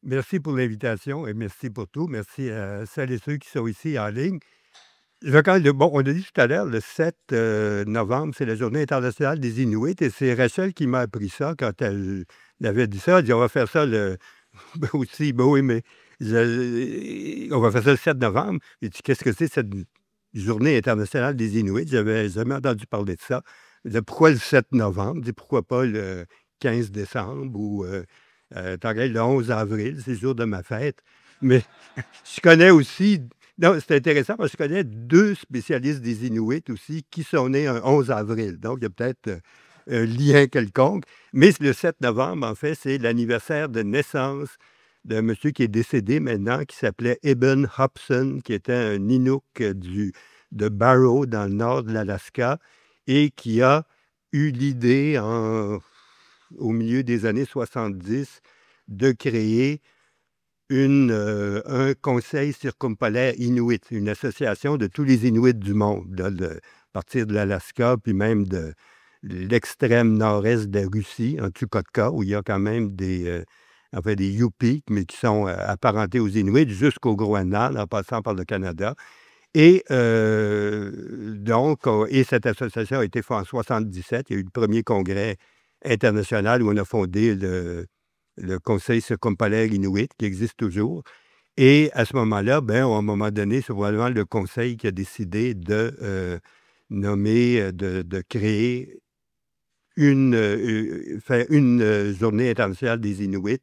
Merci pour l'invitation et merci pour tout. Merci à celles et ceux qui sont ici en ligne. Bon, on a dit tout à l'heure, le 7 novembre, c'est la Journée internationale des Inuits et c'est Rachel qui m'a appris ça quand elle avait dit ça. Elle dit: «On va faire ça le» ben aussi, ben oui, mais on va faire ça le 7 novembre. J'ai dit: «Qu'est-ce que c'est cette Journée internationale des Inuits?» J'avais jamais entendu parler de ça. Je disais: «Pourquoi le 7 novembre?» Je dis: «Pourquoi pas le 15 décembre ou tant qu'à être le 11 avril, c'est le jour de ma fête?» Mais je connais aussi non, c'est intéressant parce que je connais 2 spécialistes des Inuits aussi qui sont nés un 11 avril. Donc il y a peut-être, un lien quelconque. Mais le 7 novembre, en fait, c'est l'anniversaire de naissance d'un monsieur qui est décédé maintenant, qui s'appelait Eben Hobson, qui était un Inuk de Barrow, dans le nord de l'Alaska, et qui a eu l'idée au milieu des années 70 de créer un conseil circumpolaire inuit, une association de tous les Inuits du monde, là, à partir de l'Alaska, puis même de l'extrême nord-est de la Russie, en Tchoukotka, où il y a quand même enfin des Yupik, mais qui sont apparentés aux Inuits, jusqu'au Groenland, en passant par le Canada. Et et cette association a été fondée en 77. Il y a eu le premier congrès international où on a fondé le Conseil circumpolaire inuit, qui existe toujours. Et à ce moment-là, ben, à un moment donné, c'est probablement le conseil qui a décidé de nommer, de créer faire une journée internationale des Inuits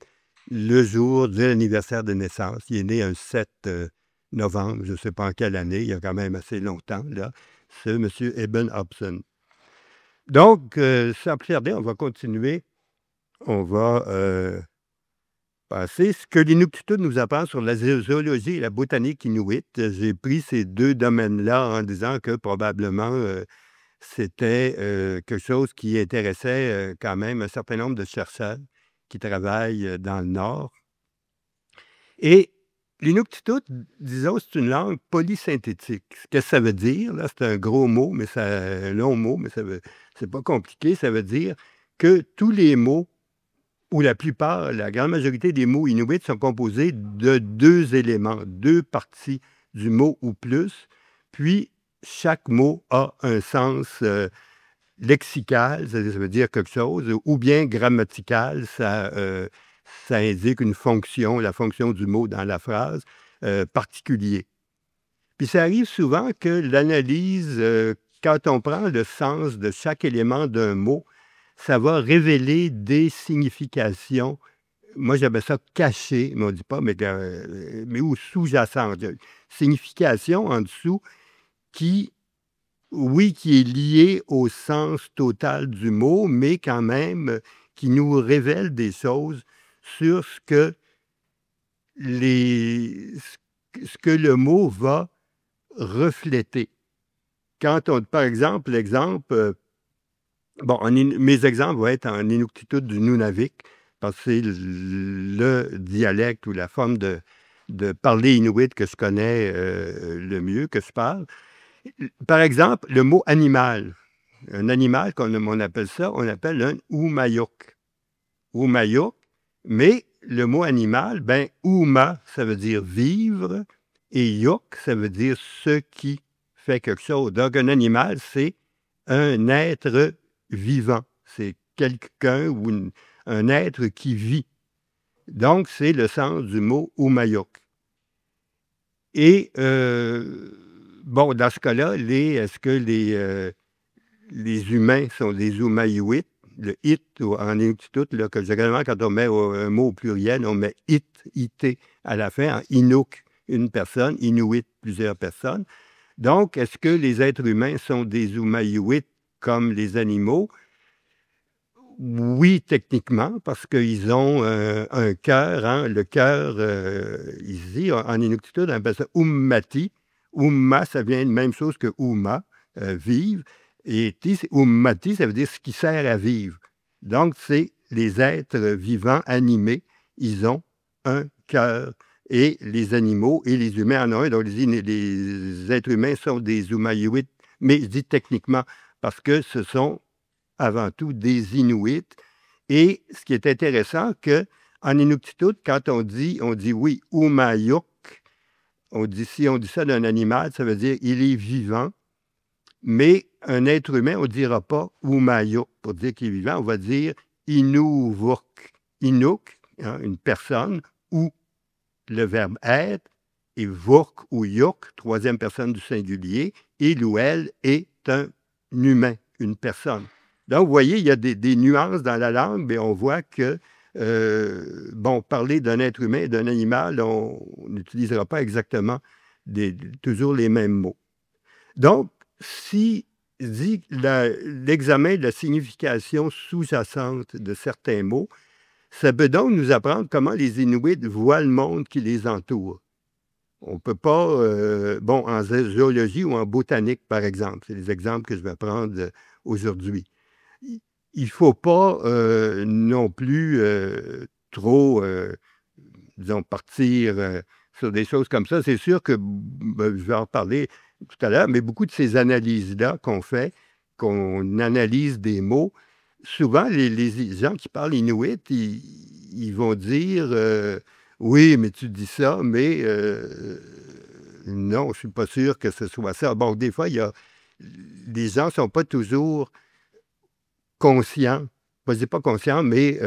le jour de l'anniversaire de naissance. Il est né un 7 novembre, je ne sais pas en quelle année, il y a quand même assez longtemps, là, ce monsieur Eben Hobson. Donc, sans plus tarder, on va continuer. On va passer. Ce que l'Inuktitut nous apprend sur la zoologie et la botanique inuit. J'ai pris ces 2 domaines-là en disant que probablement, c'était, quelque chose qui intéressait, quand même un certain nombre de chercheurs qui travaillent, dans le Nord. Et l'Inuktitut, disons, c'est une langue polysynthétique. Qu'est-ce que ça veut dire, là? C'est un gros mot, mais un long mot, mais c'est pas compliqué. Ça veut dire que tous les mots ou la plupart, la grande majorité des mots inuits sont composés de 2 éléments, 2 parties du mot ou plus, puis chaque mot a un sens, lexical, c'est-à-dire ça veut dire quelque chose, ou bien grammatical, ça indique une fonction, la fonction du mot dans la phrase, particulier. Puis ça arrive souvent que l'analyse, quand on prend le sens de chaque élément d'un mot, ça va révéler des significations. Moi, j'appelle ça cachées, mais on ne dit pas, mais ou sous-jacentes. Il y a une signification en dessous qui, oui, qui est liée au sens total du mot, mais quand même qui nous révèle des choses sur les, ce que le mot va refléter. Quand on, par exemple, bon, mes exemples vont être en Inuktitut du Nunavik, parce que c'est le dialecte ou la forme de parler inuit que je connais le mieux, que je parle. Par exemple, le mot animal. Un animal, comme on appelle ça, on appelle un Umayuk. Umayuk, mais le mot animal, ben, Uma, ça veut dire vivre, et Yuk, ça veut dire ce qui fait quelque chose. Donc, un animal, c'est un être vivant. C'est quelqu'un ou un être qui vit. Donc, c'est le sens du mot Umayuk. Et, bon, dans ce cas-là, est-ce que les humains sont des Umayuits? Le it en Inuktitut, là, que généralement, quand on met un mot au pluriel, on met it à la fin, en Inuk, une personne, Inuit, plusieurs personnes. Donc, est-ce que les êtres humains sont des Umayuits comme les animaux? Oui, techniquement, parce qu'ils ont un cœur, hein, le cœur, ici, en Inuktitut, on appelle ça Ummati. Umma, ça vient de même chose que Uma, vivre. Et Ummati, ça veut dire ce qui sert à vivre. Donc, c'est les êtres vivants, animés, ils ont un cœur. Et les animaux et les humains en ont un. Donc, les êtres humains sont des Umayuits, mais je dis techniquement, parce que ce sont avant tout des Inuits. Et ce qui est intéressant, que En Inuktitut, quand on dit oui, Umayuk, si on dit ça d'un animal, ça veut dire il est vivant, mais un être humain, on ne dira pas Umayuk pour dire qu'il est vivant, on va dire Inuvuk. Inuk, hein, une personne, ou le verbe être, et Vuk ou Yuk, troisième personne du singulier, il ou elle est un humain, une personne. Donc, vous voyez, il y a des nuances dans la langue, mais on voit que, parler d'un être humain et d'un animal, on n'utilisera pas exactement toujours les mêmes mots. Donc, si dit l'examen de la signification sous-jacente de certains mots, ça peut donc nous apprendre comment les Inuits voient le monde qui les entoure. On ne peut pas, en zoologie ou en botanique, par exemple, c'est les exemples que je vais prendre aujourd'hui. Il ne faut pas non plus trop, disons, partir sur des choses comme ça. C'est sûr que, je vais en parler tout à l'heure, mais beaucoup de ces analyses-là qu'on analyse des mots, souvent, les gens qui parlent inuit, ils vont dire oui, mais tu dis ça, mais non, je ne suis pas sûr que ce soit ça. Bon, des fois, les gens ne sont pas toujours conscients, je ne dis pas conscients, mais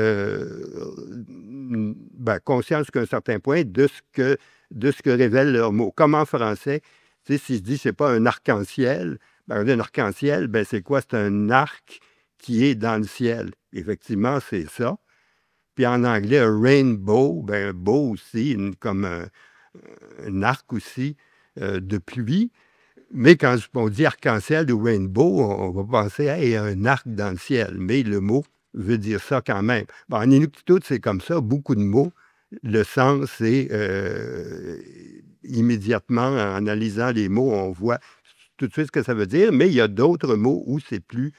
conscients jusqu'à un certain point de ce que révèlent leurs mots. Comme en français, tu sais, si je dis, je ne sais pas, un arc-en-ciel, un arc-en-ciel, c'est quoi? C'est un arc qui est dans le ciel. Effectivement, c'est ça. Puis en anglais, un rainbow, beau aussi, comme un arc aussi de pluie. Mais quand on dit arc-en-ciel ou rainbow, on va penser à un arc dans le ciel. Mais le mot veut dire ça quand même. Bon, en Inuktitut, c'est comme ça. Beaucoup de mots, le sens, c'est immédiatement, en analysant les mots, on voit tout de suite ce que ça veut dire. Mais il y a d'autres mots où c'est plus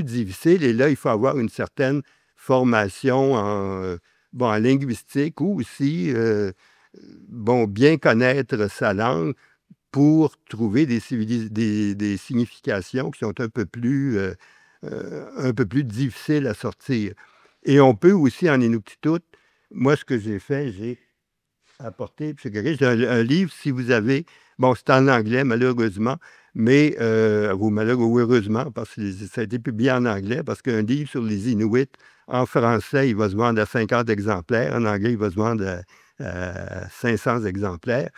difficile. Et là, il faut avoir une certaine formation en linguistique ou aussi, bien connaître sa langue pour trouver des significations qui sont un peu plus difficiles à sortir. Et on peut aussi, en Inuktitut, moi, ce que j'ai fait, j'ai apporté, j'ai un livre, si vous avez, c'est en anglais, malheureusement, mais, ou heureusement, parce que ça a été publié en anglais, parce qu'un livre sur les Inuits, en français, il va se vendre à 50 exemplaires, en anglais, il va se vendre à 500 exemplaires,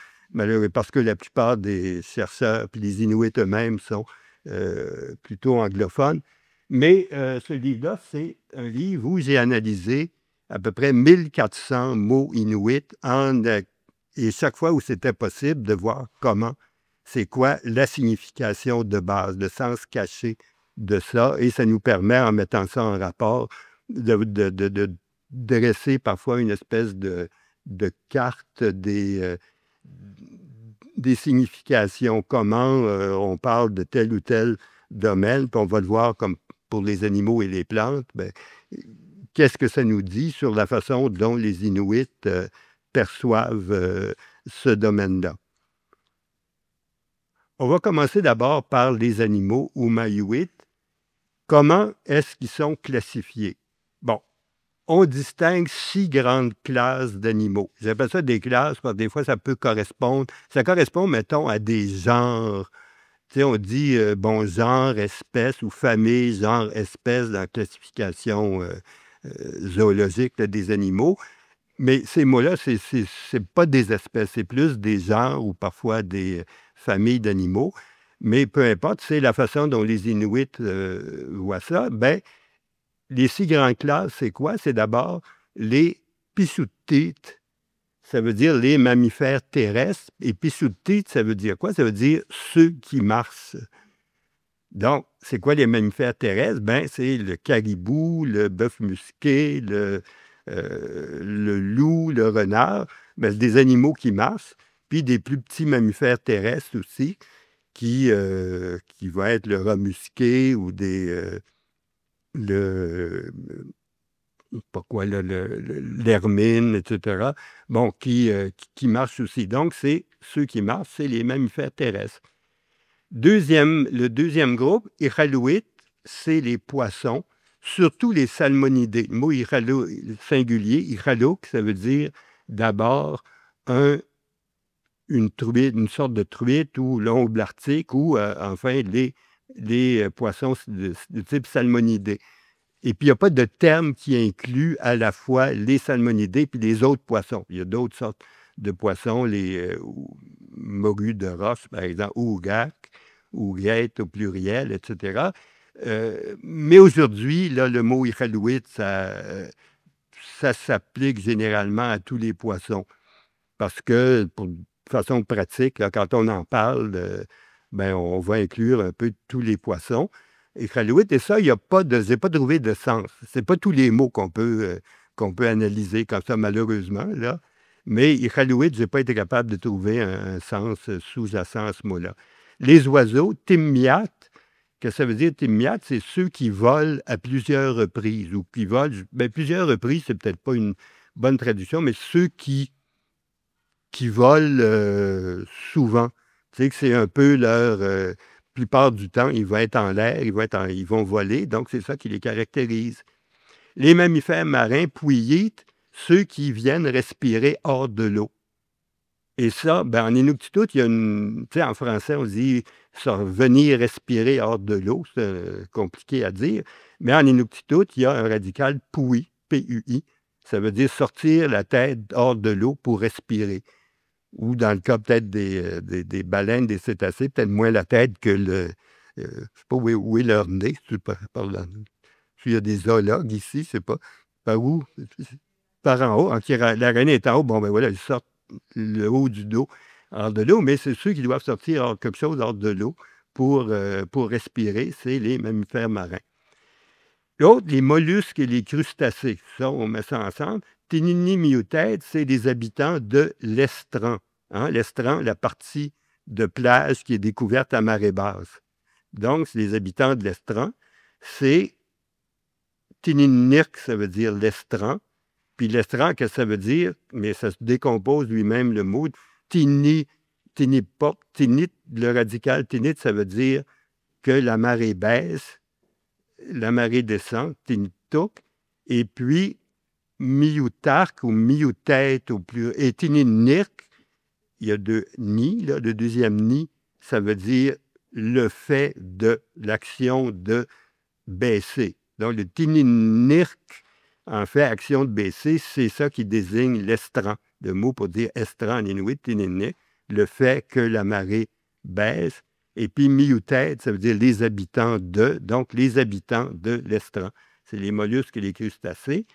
parce que la plupart des chercheurs, puis les Inuits eux-mêmes sont plutôt anglophones. Mais ce livre-là, c'est un livre où j'ai analysé à peu près 1400 mots inuits et chaque fois où c'était possible de voir c'est quoi la signification de base, le sens caché de ça. Et ça nous permet, en mettant ça en rapport, de dresser parfois une espèce de carte des significations, comment on parle de tel ou tel domaine, puis on va le voir comme pour les animaux et les plantes, qu'est-ce que ça nous dit sur la façon dont les Inuits perçoivent ce domaine-là. On va commencer d'abord par les animaux Umayuit. Comment est-ce qu'ils sont classifiés? Bon, on distingue 6 grandes classes d'animaux. J'appelle ça des classes parce que des fois, ça peut correspondre. Ça correspond, mettons, à des genres. Tu sais, on dit, genre, espèce ou famille, genre, espèce dans la classification zoologique des animaux. Mais ces mots-là, c'est pas des espèces, c'est plus des genres ou parfois des familles d'animaux. Mais peu importe, c'est la façon dont les Inuits voient ça. Les 6 grandes classes, c'est quoi? C'est d'abord les Pisuttit, ça veut dire les mammifères terrestres. Et Pisuttit, ça veut dire quoi? Ça veut dire ceux qui marchent. Donc, c'est quoi les mammifères terrestres? C'est le caribou, le bœuf musqué, le loup, le renard. C'est des animaux qui marchent. Puis des plus petits mammifères terrestres aussi, qui vont être le rat musqué ou l'hermine, etc. Qui marchent aussi. Donc, ceux qui marchent, c'est les mammifères terrestres. Le deuxième groupe, Iqaluit, c'est les poissons. surtout les salmonidés. Le mot singulier, ichalouk, ça veut dire d'abord une truite, une sorte de truite ou l'omble arctique ou enfin les poissons de type salmonidés. Et puis, il n'y a pas de terme qui inclut à la fois les salmonidés et les autres poissons. Il y a d'autres sortes de poissons, les morues de roche, par exemple, ou gac, ou guêtes au pluriel, etc. Mais aujourd'hui, là, le mot ichalouite, ça s'applique généralement à tous les poissons. Parce que, de façon pratique, là, quand on en parle, ben, on va inclure un peu tous les poissons. Ichalouite, et ça, je n'ai pas trouvé de sens. Ce n'est pas tous les mots qu'on peut analyser comme ça, malheureusement, là. Mais ichalouite, je n'ai pas été capable de trouver un sens sous-jacent à ce mot-là. Les oiseaux, timmiat, que ça veut dire timmiat, c'est ceux qui volent à plusieurs reprises, ou qui volent, bien, plusieurs reprises, c'est peut-être pas une bonne traduction, mais ceux qui volent souvent. Tu sais que c'est un peu leur plupart du temps, ils vont être en l'air, ils vont voler, donc c'est ça qui les caractérise. Les mammifères marins, pouillites, ceux qui viennent respirer hors de l'eau. Et ça, ben, en Inuktitut, il y a tu sais, en français, on dit ça, venir respirer hors de l'eau, c'est compliqué à dire, mais en Inuktitut, il y a un radical pui, P-U-I, ça veut dire sortir la tête hors de l'eau pour respirer. Ou dans le cas peut-être des baleines, des cétacés, peut-être moins la tête que le... je ne sais pas où est leur nez, s'il y a des zoologues ici, je ne sais pas. Par où? Par en haut. L'araignée est en haut, bon, ben voilà, ils sortent le haut du dos hors de l'eau, mais c'est ceux qui doivent sortir quelque chose hors de l'eau pour respirer, c'est les mammifères marins. L'autre, les mollusques et les crustacés. Ça, on met ça ensemble. Ténini-miotètes, c'est des habitants de l'estran. Hein? L'estran, la partie de plage qui est découverte à marée basse. Donc, c'est les habitants de l'estran. C'est Téninirk, ça veut dire l'estran. Puis l'estran, qu'est-ce que ça veut dire? Mais ça se décompose lui-même le mot. Tinipop, tinit, le radical tinit, ça veut dire que la marée baisse, la marée descend, tinitok, et puis mioutark ou mioutet au plus, et tininirk, il y a deux ni, là, le deuxième ni, ça veut dire le fait de l'action de baisser. Donc le tininirk, en fait, action de baisser, c'est ça qui désigne l'estran. Le mot pour dire estran en inuit, tininirk, le fait que la marée baisse. Et puis, mioutet, ça veut dire les habitants de, donc les habitants de l'estran. C'est les mollusques et les crustacés.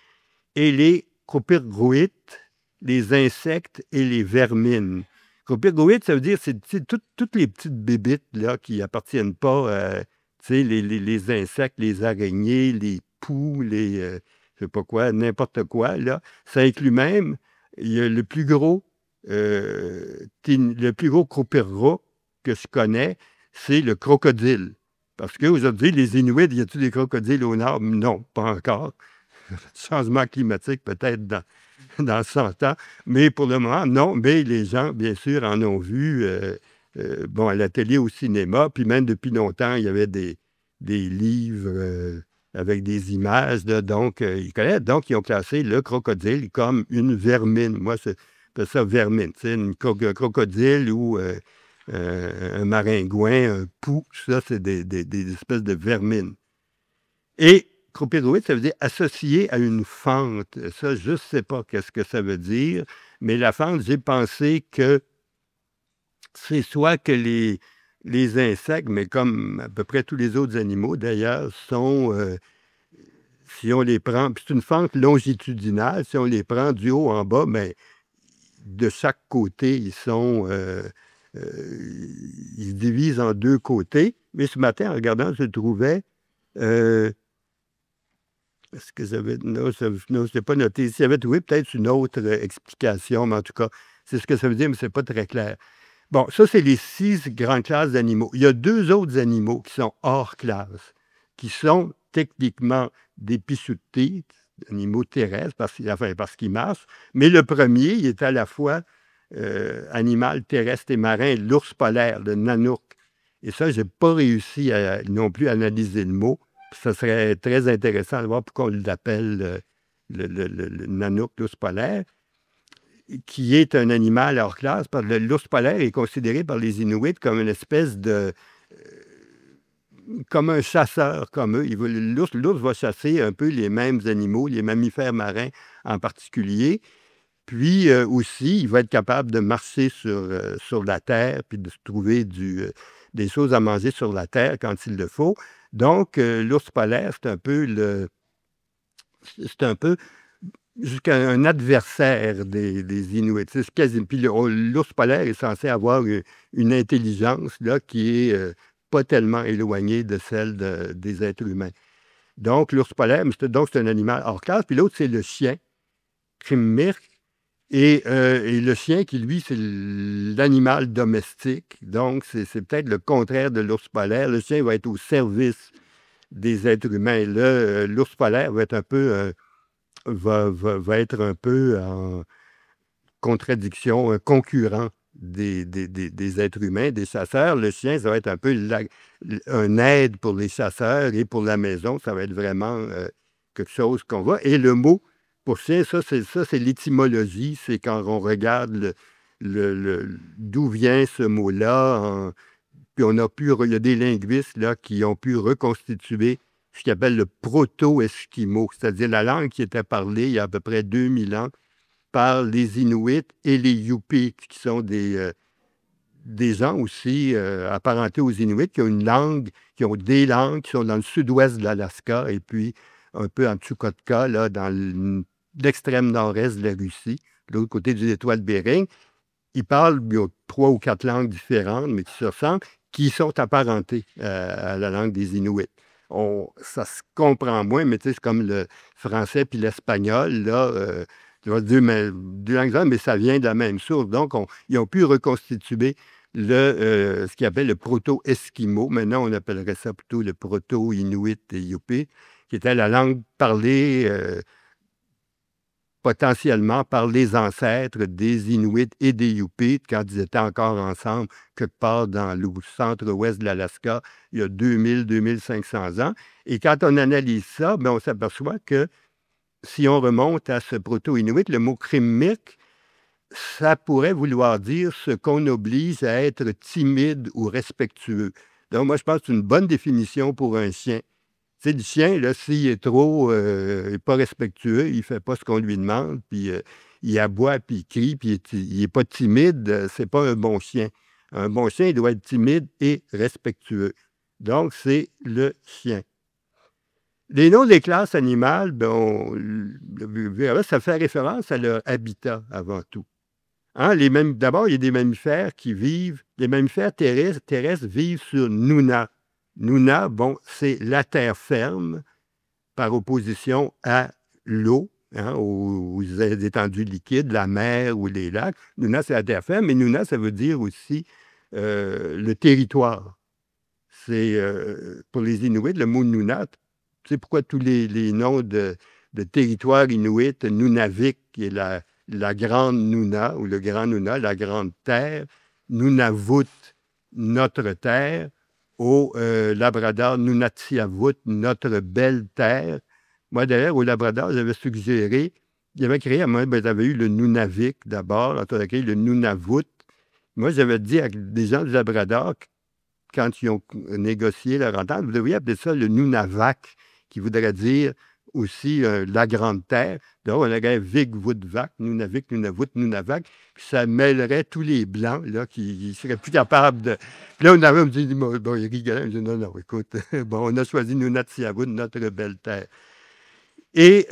Et les cropyrgoïtes, les insectes et les vermines. Cropyrgoïtes, ça veut dire c'est toutes les petites bébites là, qui n'appartiennent pas, les insectes, les araignées, les poux, je ne sais pas quoi, n'importe quoi. Là. Ça inclut même, il y a le plus gros cropyrgo que je connais, c'est le crocodile. Parce qu'aujourd'hui, les Inuits, y a-t-il des crocodiles au nord? Non, pas encore. Changement climatique peut-être dans 100 ans, mais pour le moment, non. Mais les gens, bien sûr, en ont vu, à la télé, au cinéma, puis même depuis longtemps, il y avait des livres avec des images, là, donc ils connaissent. Donc, ils ont classé le crocodile comme une vermine. Moi, c'est ça, vermine. C'est un crocodile ou un maringouin, un pou, ça, c'est des espèces de vermines. Et cropyroïde, ça veut dire associé à une fente. Ça, je ne sais pas qu'est-ce que ça veut dire, mais la fente, j'ai pensé que c'est soit que les insectes, mais comme à peu près tous les autres animaux d'ailleurs, sont, si on les prend, puis c'est une fente longitudinale, si on les prend du haut en bas, mais de chaque côté, ils se divisent en deux côtés. Mais ce matin, en regardant, je trouvais... est-ce que j'avais... Non, je n'ai pas noté. S'il y avait trouvé peut-être une autre explication, mais en tout cas, c'est ce que ça veut dire, mais ce n'est pas très clair. Bon, ça, c'est les 6 grandes classes d'animaux. Il y a 2 autres animaux qui sont hors classe, qui sont techniquement des pissutés, animaux terrestres, parce qu'ils marchent. Mais le premier, il est à la fois animal terrestre et marin, l'ours polaire, le nanook. Et ça, je n'ai pas réussi non plus à analyser le mot. Ça serait très intéressant de voir pourquoi on l'appelle le nanook, l'ours polaire, qui est un animal hors classe. Parce que l'ours polaire est considéré par les Inuits comme une espèce de... comme un chasseur, comme eux. L'ours va chasser un peu les mêmes animaux, les mammifères marins en particulier. Puis aussi, il va être capable de marcher sur la terre, puis de se trouver des choses à manger sur la terre quand il le faut. Donc, l'ours polaire, c'est un peu jusqu'à un adversaire des Inuits. Puis l'ours polaire est censé avoir une intelligence là, qui est pas tellement éloignée de celle des êtres humains. Donc, l'ours polaire, c'est un animal hors classe. Puis l'autre, c'est le chien, Krimmirk. Et le chien, qui, lui, c'est l'animal domestique. Donc, c'est peut-être le contraire de l'ours polaire. Le chien va être au service des êtres humains. Là, l'ours polaire va être un peu, va être un peu en contradiction, un concurrent des êtres humains, des chasseurs. Le chien, ça va être un peu un aide pour les chasseurs et pour la maison. Ça va être vraiment quelque chose qu'on va. Et le mot pour chien, ça, c'est l'étymologie. C'est quand on regarde d'où vient ce mot-là. Puis il y a des linguistes là, qui ont pu reconstituer ce qu'ils appellent le proto-esquimau, c'est-à-dire la langue qui était parlée il y a à peu près 2000 ans par les Inuits et les Yupik, qui sont des gens aussi apparentés aux Inuits, qui ont des langues, qui sont dans le sud-ouest de l'Alaska et puis un peu en Tchoukotka, là, dans l'extrême nord-est de la Russie, de l'autre côté du détroit de Bering. Ils parlent, il y a 3 ou 4 langues différentes, mais qui se ressemblent, qui sont apparentées à la langue des Inuits. Ça se comprend moins, mais c'est comme le français puis l'espagnol, là, deux langues, mais ça vient de la même source. Donc, ils ont pu reconstituer ce qu'ils appellent le proto-esquimau. Maintenant, on appellerait ça plutôt le proto-inuit et yupi, qui était la langue parlée potentiellement par les ancêtres des Inuits et des Yupik quand ils étaient encore ensemble quelque part dans le centre-ouest de l'Alaska il y a 2000-2500 ans. Et quand on analyse ça, bien, on s'aperçoit que si on remonte à ce proto-inuit, le mot Krimmirk, ça pourrait vouloir dire ce qu'on oblige à être timide ou respectueux. Donc, moi, je pense que c'est une bonne définition pour un chien. Tu sais, le chien, là, s'il est trop pas respectueux, il ne fait pas ce qu'on lui demande, puis il aboie, puis il crie, puis il n'est pas timide, c'est pas un bon chien. Un bon chien, il doit être timide et respectueux. Donc, c'est le chien. Les noms des classes animales, ça fait référence à leur habitat avant tout. Hein, d'abord, il y a des mammifères les mammifères terrestres vivent sur Nuna. Nuna, c'est la terre ferme par opposition à l'eau, hein, aux étendues liquides, la mer ou les lacs. Nuna, c'est la terre ferme, mais Nuna, ça veut dire aussi le territoire. C'est, pour les Inuits, le mot Nuna, tu sais pourquoi tous les noms de territoires inuits, Nunavik, qui est la grande Nuna, ou le grand Nuna, la grande terre, Nunavut, notre terre, au Labrador, Nunatsiavut, notre belle terre. Moi, d'ailleurs, au Labrador, j'avais suggéré, il avait créé, j'avais eu le Nunavik d'abord, on a créé le Nunavut. Moi, j'avais dit à des gens du Labrador, quand ils ont négocié leur entente, vous devriez appeler ça le Nunavak, qui voudrait dire aussi la grande terre. Donc, on aurait Vik-Vut-Vak, Nunavik, Nunavut, Nunavak, puis ça mêlerait tous les Blancs là, qui seraient plus capables de... Puis là, on avait dit, il rigolait, il dit, non, non, écoute, on a choisi Nunatsiavut, notre belle terre. Et,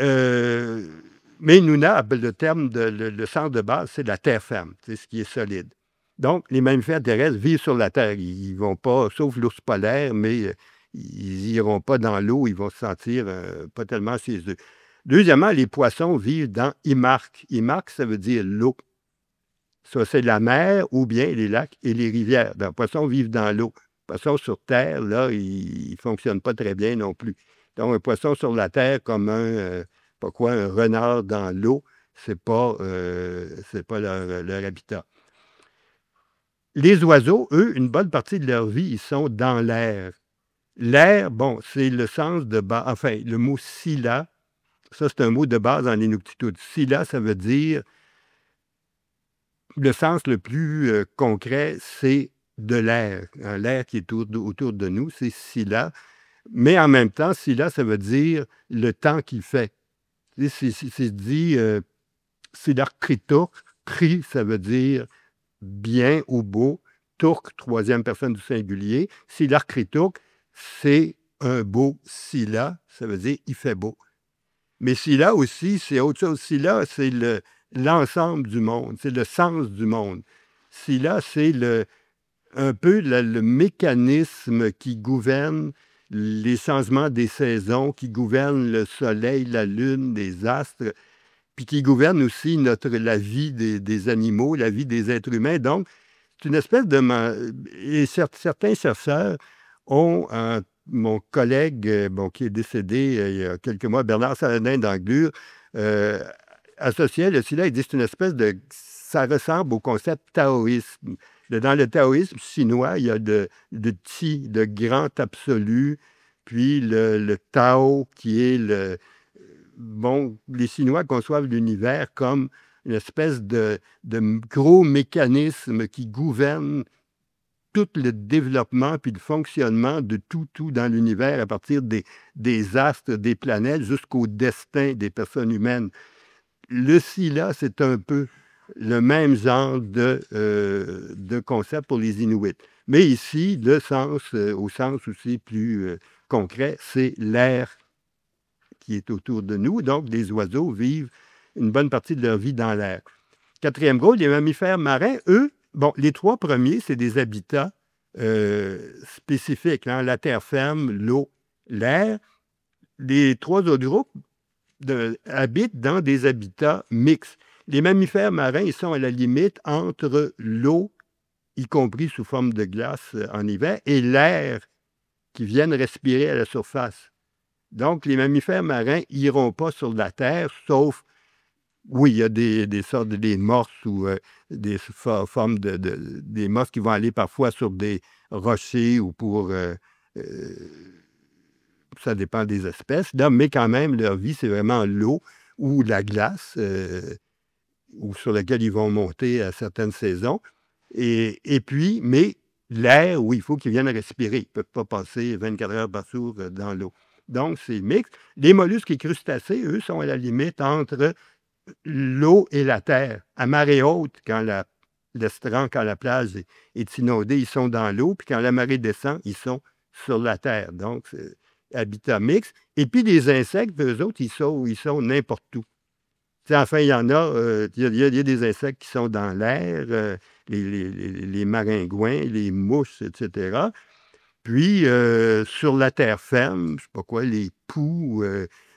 mais Nuna, le terme, le sens de base, c'est la terre ferme, c'est ce qui est solide. Donc, les mammifères terrestres vivent sur la terre. Ils ne vont pas, sauf l'ours polaire, mais ils n'iront pas dans l'eau, ils vont se sentir pas tellement chez eux. Deuxièmement, les poissons vivent dans Imark. Imark, ça veut dire l'eau. Ça, c'est la mer ou bien les lacs et les rivières. Les poissons vivent dans l'eau. Les poissons sur terre, là, ils ne fonctionnent pas très bien non plus. Donc, un poisson sur la terre comme un renard dans l'eau, c'est pas leur habitat. Les oiseaux, eux, une bonne partie de leur vie, ils sont dans l'air. L'air, bon, c'est le sens de base. Enfin, le mot scylla, ça, c'est un mot de base en Inuktitut. Scylla, ça veut dire, le sens le plus concret, c'est de l'air. Hein, l'air qui est autour de nous, c'est scylla. Mais en même temps, scylla, ça veut dire le temps qu'il fait. C'est dit, c'est l'arcriturc. Cri, ça veut dire bien ou beau. Turc, troisième personne du singulier. Si l'arcriturc, c'est un beau scylla, ça veut dire il fait beau. Mais scylla aussi, c'est autre chose. Scylla, c'est l'ensemble du monde, c'est le sens du monde. Scylla, c'est un peu le mécanisme qui gouverne les changements des saisons, qui gouverne le soleil, la lune, les astres, puis qui gouverne aussi la vie des animaux, la vie des êtres humains. Donc, c'est une espèce de... Et certains chercheurs ont... mon collègue bon, qui est décédé il y a quelques mois, Bernard Saladin d'Anglure, associait le scylla, il dit que c'est une espèce de... Ça ressemble au concept taoïsme. Dans le taoïsme chinois, il y a de Ti, de grand absolu, puis le Tao qui est le... Bon, les Chinois conçoivent l'univers comme une espèce de gros mécanisme qui gouverne tout le développement puis le fonctionnement de tout dans l'univers à partir des astres, des planètes, jusqu'au destin des personnes humaines. Le scylla, c'est un peu le même genre de concept pour les Inuits. Mais ici, le sens, au sens aussi plus concret, c'est l'air qui est autour de nous. Donc, les oiseaux vivent une bonne partie de leur vie dans l'air. Quatrième groupe, les mammifères marins, eux, bon, les trois premiers, c'est des habitats spécifiques, hein, la terre ferme, l'eau, l'air. Les trois autres groupes habitent dans des habitats mixtes. Les mammifères marins, ils sont à la limite entre l'eau, y compris sous forme de glace en hiver, et l'air qu'ils viennent respirer à la surface. Donc, les mammifères marins n'iront pas sur la terre, sauf, oui, il y a des sortes des morses ou des formes des morses qui vont aller parfois sur des rochers ou pour... ça dépend des espèces, là, mais quand même, leur vie, c'est vraiment l'eau ou la glace, ou sur laquelle ils vont monter à certaines saisons. Et puis, mais l'air, oui, il faut qu'ils viennent respirer. Ils ne peuvent pas passer 24 heures par jour dans l'eau. Donc, c'est mixte. Les mollusques et crustacés, eux, sont à la limite entre l'eau et la terre. À marée haute, quand l'estran, quand la plage est inondée, ils sont dans l'eau, puis quand la marée descend, ils sont sur la terre. Donc, c'est habitat mixte. Et puis, les insectes, eux autres, ils sont n'importe où. Enfin, il y en a, il y a des insectes qui sont dans l'air, les maringouins, les mouches, etc. Puis, sur la terre ferme, je ne sais pas quoi, les poux,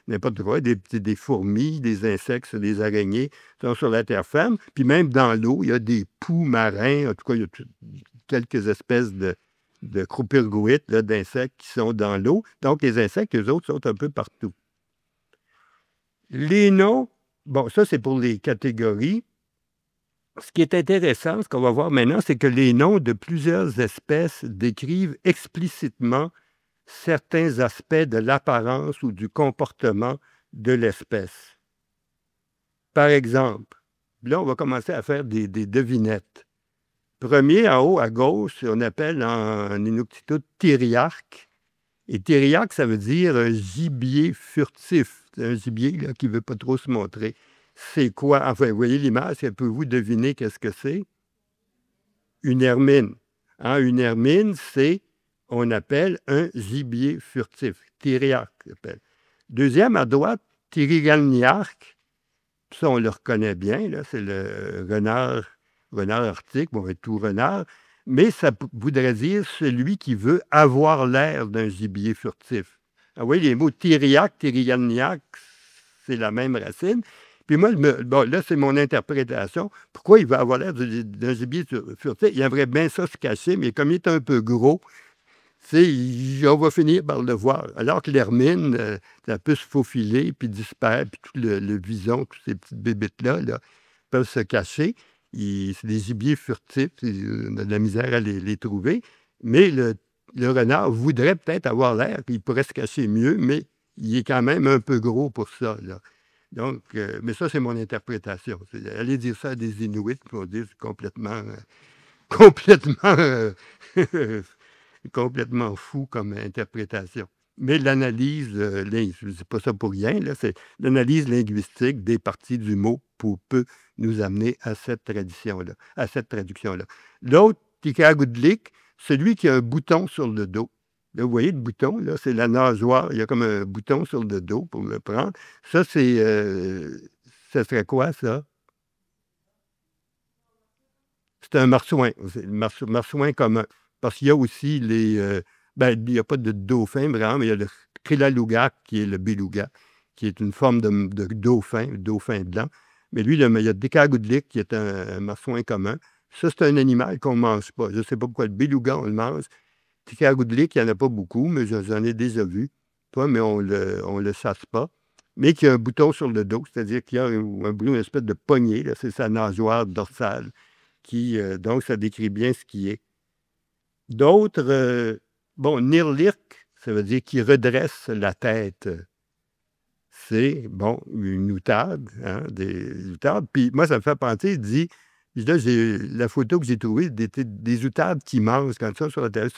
n'importe quoi, des fourmis, des insectes, des araignées sont sur la terre ferme. Puis même dans l'eau, il y a des poux marins. En tout cas, il y a quelques espèces de croupirgoïdes, d'insectes qui sont dans l'eau. Donc, les insectes, eux autres, sont un peu partout. Les noms, bon, ça, c'est pour les catégories. Ce qui est intéressant, ce qu'on va voir maintenant, c'est que les noms de plusieurs espèces décrivent explicitement certains aspects de l'apparence ou du comportement de l'espèce. Par exemple, là, on va commencer à faire des devinettes. Premier, en haut à gauche, on appelle en Inuktitut Tyriarque. Et Tyriarque, ça veut dire un gibier furtif. C'est un gibier là, qui ne veut pas trop se montrer. C'est quoi? Enfin, vous voyez l'image, pouvez-vous deviner qu'est-ce que c'est? Une hermine. Hein, une hermine, on appelle un gibier furtif. Tyriarque, on appelle. Deuxième, à droite, Tyrigalniarque. Ça, on le reconnaît bien, là, c'est le renard arctique, bon, tout renard, mais ça voudrait dire celui qui veut avoir l'air d'un gibier furtif. Ah oui, les mots Tyriaque, Tyrigalniaque, c'est la même racine. Puis moi, bon, là, c'est mon interprétation. Pourquoi il veut avoir l'air d'un gibier furtif? Il aimerait bien ça se cacher, mais comme il est un peu gros, on va finir par le voir. Alors que l'hermine, ça peut se faufiler, puis disparaître, puis tout le vison, toutes ces petites bébites-là là, peuvent se cacher. C'est des gibiers furtifs, on a de la misère à les trouver. Mais le renard voudrait peut-être avoir l'air, puis il pourrait se cacher mieux, mais il est quand même un peu gros pour ça, là. Donc, mais ça, c'est mon interprétation. Aller dire ça à des Inuits, puis on dit c'est complètement, complètement, complètement fou comme interprétation. Mais l'analyse, c'est pas ça pour rien, là, c'est l'analyse linguistique des parties du mot peut nous amener à cette tradition-là, à cette traduction-là. L'autre, Tikagudlik, celui qui a un bouton sur le dos. Là, vous voyez le bouton, là, c'est la nageoire. Il y a comme un bouton sur le dos pour le prendre. Ça, ça serait quoi, ça? C'est un marsouin. C'est le marsouin commun. Parce qu'il y a aussi ben, il n'y a pas de dauphin, vraiment, mais il y a le krilalugak, qui est le beluga, qui est une forme de dauphin blanc. Mais lui, il y a le décagudlik, qui est un marsouin commun. Ça, c'est un animal qu'on ne mange pas. Je ne sais pas pourquoi le beluga, on le mange. Décagudlik, il n'y en a pas beaucoup, mais j'en ai déjà vu. Toi, mais on le chasse pas. Mais qui a un bouton sur le dos, c'est-à-dire qu'il y a une espèce de poignée, là, c'est sa nageoire dorsale donc, ça décrit bien ce qui est. D'autres, bon, Nirlirk, ça veut dire qu'il redresse la tête. C'est, bon, une outarde, hein, des outardes. Puis moi, ça me fait penser, là, j'ai la photo que j'ai trouvée des outardes qui mangent comme ça sur la table.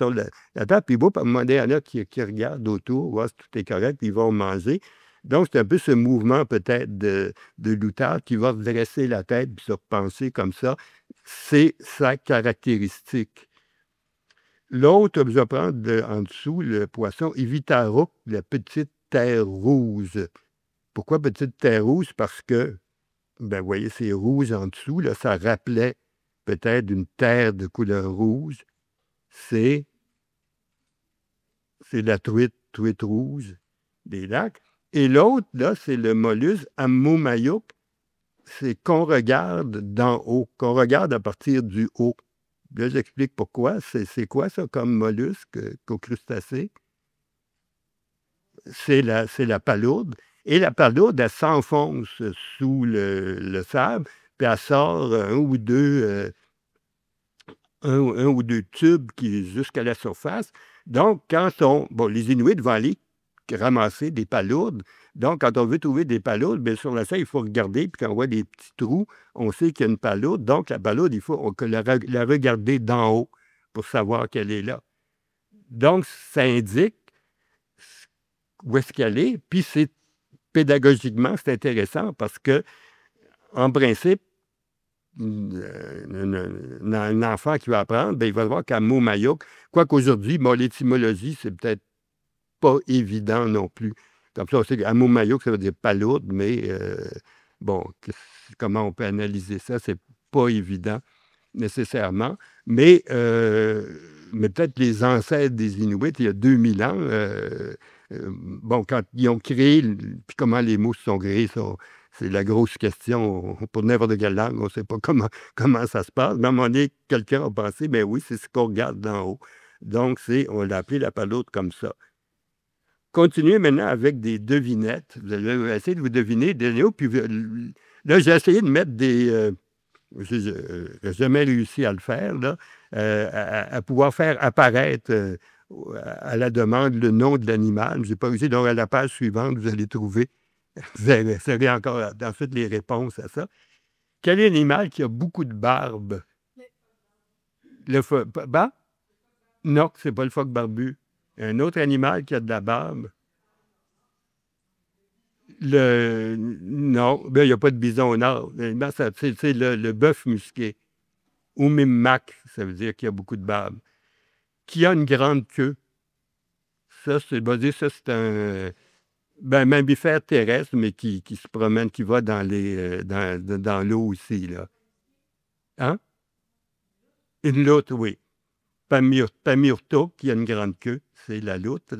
Puis bon, à un moment donné, il y en a qui regardent autour, voir si tout est correct, puis ils vont manger. Donc, c'est un peu ce mouvement peut-être de l'outarde qui va redresser la tête puis se repenser comme ça. C'est sa caractéristique. L'autre, je vais prendre en dessous le poisson Ivitarouk, la petite terre rouge. Pourquoi petite terre rouge? Parce que, ben, vous voyez, c'est rouge en dessous, là, ça rappelait peut-être une terre de couleur rouge. C'est la truite rouge des lacs. Et l'autre, là, c'est le mollusque Ammomayuk. C'est qu'on regarde d'en haut, qu'on regarde à partir du haut. Là, j'explique pourquoi. C'est quoi ça comme mollusque qu'au crustacé? C'est la palourde. Et la palourde, elle s'enfonce sous le sable, puis elle sort un ou deux tubes jusqu'à la surface. Donc, bon, les Inuits vont aller ramasser des palourdes. Donc, quand on veut trouver des palourdes, bien, sur la scène, il faut regarder, puis quand on voit des petits trous, on sait qu'il y a une palourde. Donc, la palourde, il faut la regarder d'en haut pour savoir qu'elle est là. Donc, ça indique où est-ce qu'elle est, puis pédagogiquement, c'est intéressant parce que, en principe, un enfant qui va apprendre, bien, il va voir qu'à Momayuk, quoiqu'aujourd'hui, bon, l'étymologie, c'est peut-être pas évident non plus. Comme ça, on sait qu'à Momayuk, ça veut dire palourde, mais bon, comment on peut analyser ça? C'est pas évident nécessairement. Mais peut-être les ancêtres des Inuits, il y a 2000 ans, bon, quand ils ont créé, puis comment les mots se sont créés, c'est la grosse question. Pour n'importe quelle langue, on ne sait pas comment ça se passe. Mais à un moment donné, quelqu'un a pensé, bien oui, c'est ce qu'on regarde d'en haut. Donc, on l'a appelé la palourde comme ça. Continuez maintenant avec des devinettes. Vous allez essayer de vous deviner, puis là, j'ai essayé de mettre je n'ai jamais réussi à le faire, là, à pouvoir faire apparaître à la demande le nom de l'animal. Je n'ai pas réussi. Donc, à la page suivante, vous allez trouver, vous aurez encore en fait les réponses à ça. Quel est l'animal qui a beaucoup de barbe? Bah? Non, ce n'est pas le phoque barbu. Un autre animal qui a de la barbe? Non, ben, il n'y a pas de bison au nord. C'est le bœuf musqué. Ou Mimmac, ça veut dire qu'il y a beaucoup de barbe. Qui a une grande queue? Ça, c'est un mammifère terrestre, mais qui se promène, qui va dans l'eau aussi, là. Hein? Une loutre, oui. Pamurto, qui a une grande queue, c'est la loutre.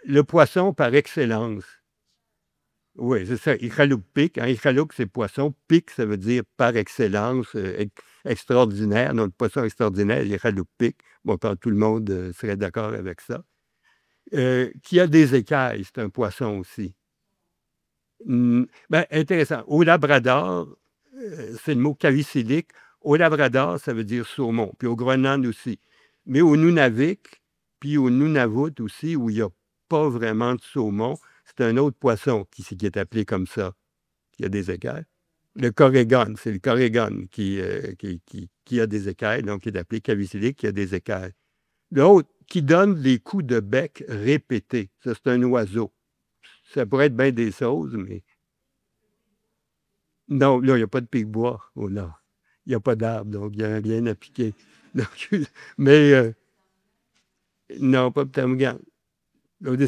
Le poisson par excellence. Oui, c'est ça. Iqaluq-pic. Iqaluq, c'est poisson. Pic, ça veut dire par excellence, extraordinaire. Donc, le poisson extraordinaire, Iqaluq-pic. Bon, tout le monde serait d'accord avec ça. Qui a des écailles, c'est un poisson aussi. Ben, intéressant. Au Labrador, c'est le mot calicidique. Au Labrador, ça veut dire saumon. Puis au Groenland aussi. Mais au Nunavik, Puis au Nunavut aussi, où il n'y a pas vraiment de saumon, c'est un autre poisson qui est appelé comme ça, qui a des écailles. Le corrigan, c'est le corrigan qui a des écailles, donc qui est appelé cavicilique, qui a des écailles. L'autre, qui donne des coups de bec répétés. Ça, c'est un oiseau. Ça pourrait être bien des choses, mais non, là, il n'y a pas de pic-bois au nord. Il n'y a pas d'arbre, donc il n'y a rien à piquer. Donc, mais non, pas ptarmigan.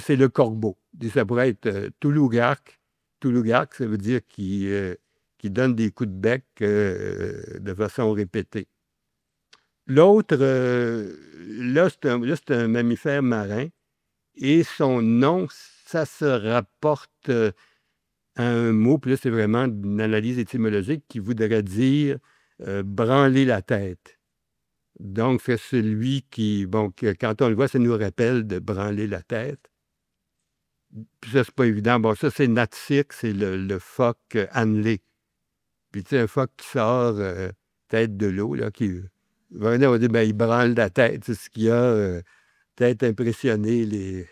C'est le corbeau. Ça pourrait être toulougarque. Toulougarque, ça veut dire qui donne des coups de bec de façon répétée. L'autre, là, c'est un mammifère marin et son nom, ça se rapporte à un mot, puis là, c'est vraiment une analyse étymologique qui voudrait dire branler la tête. Donc, c'est celui qui, bon, quand on le voit, ça nous rappelle de branler la tête. Puis ça, c'est pas évident. Bon, ça, c'est Natsik, c'est le phoque annelé. Puis tu sais, un phoque qui sort tête de l'eau, là, on va dire, ben, il branle la tête. C'est ce qui a peut-être impressionné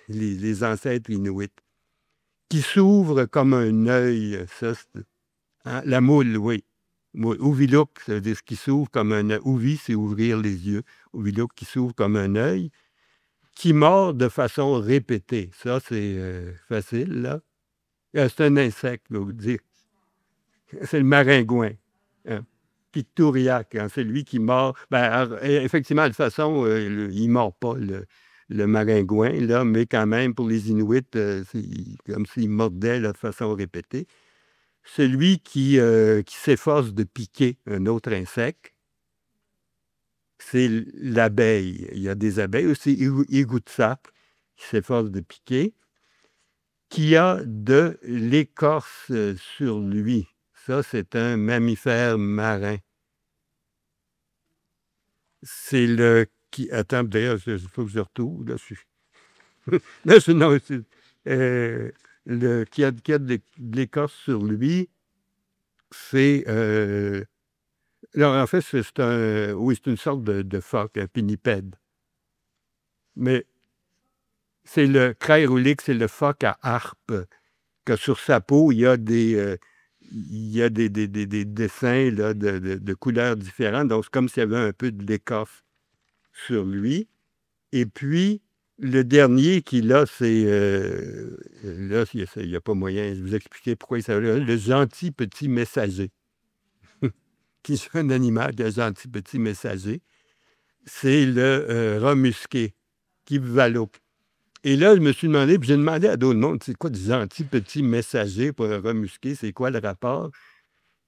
les ancêtres inuits. Qui s'ouvre comme un œil, ça, hein, la moule, oui. Uviluk, ça veut dire ce qui s'ouvre comme un œil. Uvi, c'est ouvrir les yeux. Uviluk qui s'ouvre comme un œil, qui mord de façon répétée. Ça, c'est facile, là. C'est un insecte, là, vous dire. C'est le maringouin. Hein. Pictouriaque, hein, c'est lui qui mord. Ben, effectivement, de toute façon, il ne mord pas le maringouin, là, mais quand même, pour les Inuits, c'est comme s'il mordait là, de façon répétée. Celui qui s'efforce de piquer un autre insecte, c'est l'abeille. Il y a des abeilles aussi, Igutsak, qui s'efforce de piquer, qui a de l'écorce sur lui. Ça, c'est un mammifère marin. C'est le qui. Attends, d'ailleurs, il faut que je retrouve. Là, non, le qui a de l'écorce sur lui, c'est. Non, en fait, oui, c'est une sorte de phoque, un pinnipède. Mais c'est le Crairulix, c'est le phoque à harpe, que sur sa peau, il y a des dessins là, de couleurs différentes. Donc, c'est comme s'il y avait un peu de l'écorce sur lui. Et puis, le dernier qu'il a, c'est... là, il n'y a pas moyen de vous expliquer pourquoi il s'appelle le gentil petit messager. Qui est un animal, un gentil petit messager. C'est le rat musqué, Kibvalo. Et là, je me suis demandé, puis j'ai demandé à d'autres mondes, c'est quoi du gentil petit messager pour un rat musqué? C'est quoi le rapport?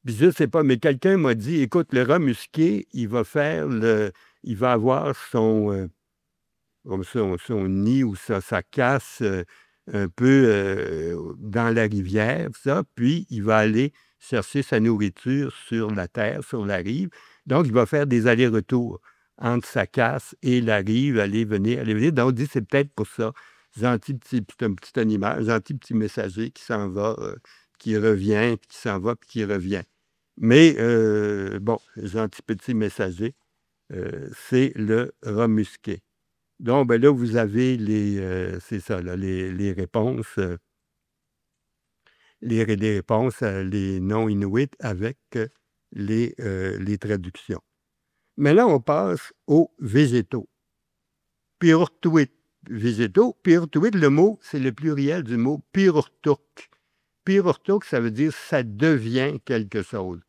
Puis je ne sais pas, mais quelqu'un m'a dit, écoute, le rat musqué, il va avoir son nid ou sa casse un peu dans la rivière, ça, puis il va aller chercher sa nourriture sur la terre, sur la rive. Donc, il va faire des allers-retours entre sa casse et la rive, aller, venir. Donc, on dit c'est peut-être pour ça. C'est un petit animal, gentil petit messager qui s'en va, qui revient, puis qui s'en va, puis qui revient. Mais, bon, gentil petit messager, c'est le rat musqué. Donc, ben là, vous avez c'est ça, là, les réponses, les réponses les noms inuits avec les traductions. Mais là, on passe aux végétaux. Pirurtuit, végétaux. Pirurtuit, le mot, c'est le pluriel du mot pirurtuk. Pirurtuk, ça veut dire ça devient quelque chose.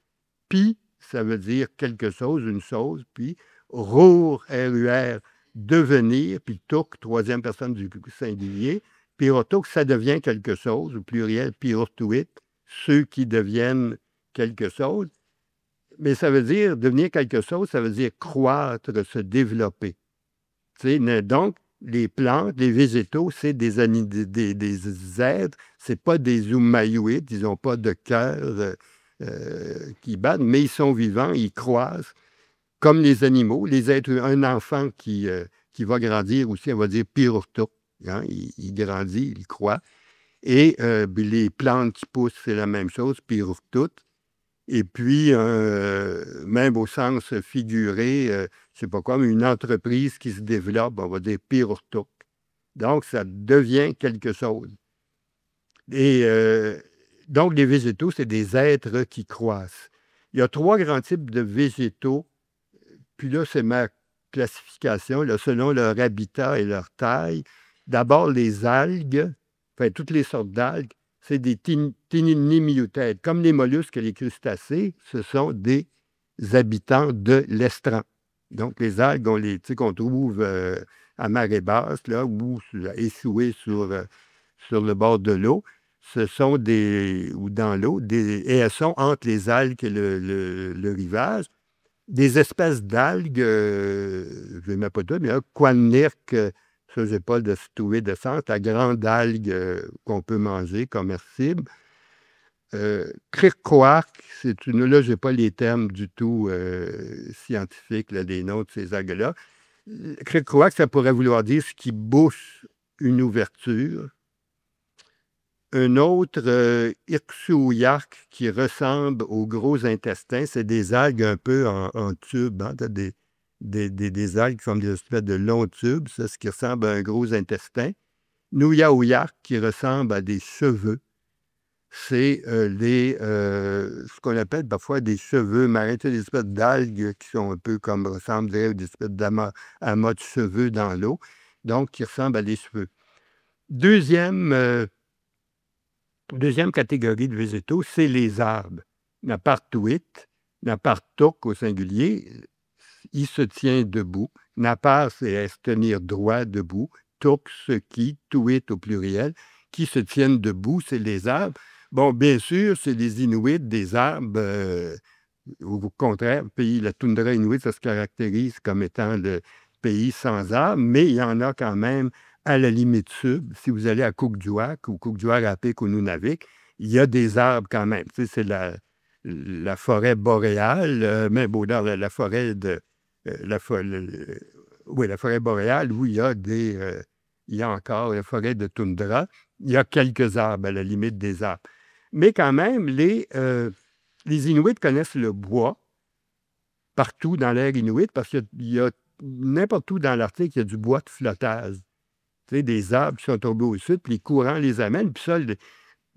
Pi, ça veut dire quelque chose, une chose, puis rur, R-U-R, devenir, puis tuk, troisième personne du singulier. Pirurtuk, ça devient quelque chose, au pluriel, pirurtuit, ceux qui deviennent quelque chose. Mais ça veut dire, devenir quelque chose, ça veut dire croître, se développer. Donc, les plantes, les végétaux, c'est des êtres, c'est pas des humayoïdes, ils n'ont pas de cœur qui battent, mais ils sont vivants, ils croissent, comme les animaux. Les êtres, un enfant qui va grandir aussi, on va dire pirurto, hein, il grandit, il croît. Et les plantes qui poussent, c'est la même chose, pirurtut. Et puis, même au sens figuré, je ne sais pas quoi, mais une entreprise qui se développe, on va dire pirurtuk. Donc, ça devient quelque chose. Et donc, les végétaux, c'est des êtres qui croissent. Il y a 3 grands types de végétaux. Puis là, c'est ma classification, là, selon leur habitat et leur taille. D'abord, les algues, enfin, toutes les sortes d'algues, c'est des tinninimulutèdes. Comme les mollusques et les crustacés, ce sont des habitants de l'estran. Donc, les algues, tu sais, qu'on trouve à marée basse, là, ou essouées sur le bord de l'eau, ce sont ou dans l'eau, et elles sont entre les algues et le rivage. Des espèces d'algues, je ne mets pas tout, mais un Quanirc, ça, j'ai pas de trouvé de sens, la grande algue qu'on peut manger, comestible. Cricoarc, là, je n'ai pas les termes du tout scientifiques, là, des noms de ces algues-là. Cricoarc, ça pourrait vouloir dire ce qui bouche une ouverture. Un autre, Ixouiarc, qui ressemble aux gros intestins, c'est des algues un peu en tube. Hein? Des algues qui forment des espèces de longs tubes, ça, ce qui ressemble à un gros intestin. Nouyaouiarc, qui ressemble à des cheveux. C'est ce qu'on appelle parfois des cheveux marins, des espèces d'algues qui sont un peu comme ressemblent à des espèces d'amas de cheveux dans l'eau, donc qui ressemblent à des cheveux. Deuxième catégorie de végétaux, c'est les arbres. Napartuit, napartok au singulier, il se tient debout. Napar, c'est se tenir droit debout. Tok, ce qui, tuit au pluriel, qui se tiennent debout, c'est les arbres. Bon, bien sûr, c'est les Inuits, des arbres. Au contraire, la toundra inuit, ça se caractérise comme étant le pays sans arbres, mais il y en a quand même à la limite sud. Si vous allez à Cookduac ou Cookduac-Apik ou Nunavik, il y a des arbres quand même. Tu sais, c'est la forêt boréale, mais bon, dans la forêt de... oui, la forêt boréale, où il y a encore la forêt de toundra. Il y a quelques arbres à la limite des arbres. Mais quand même, les Inuits connaissent le bois partout dans l'air inuit parce qu'il y a n'importe où dans l'Arctique, il y a du bois de flottage. Tu sais, des arbres qui sont tombés au sud, puis les courants les amènent. Puis ça,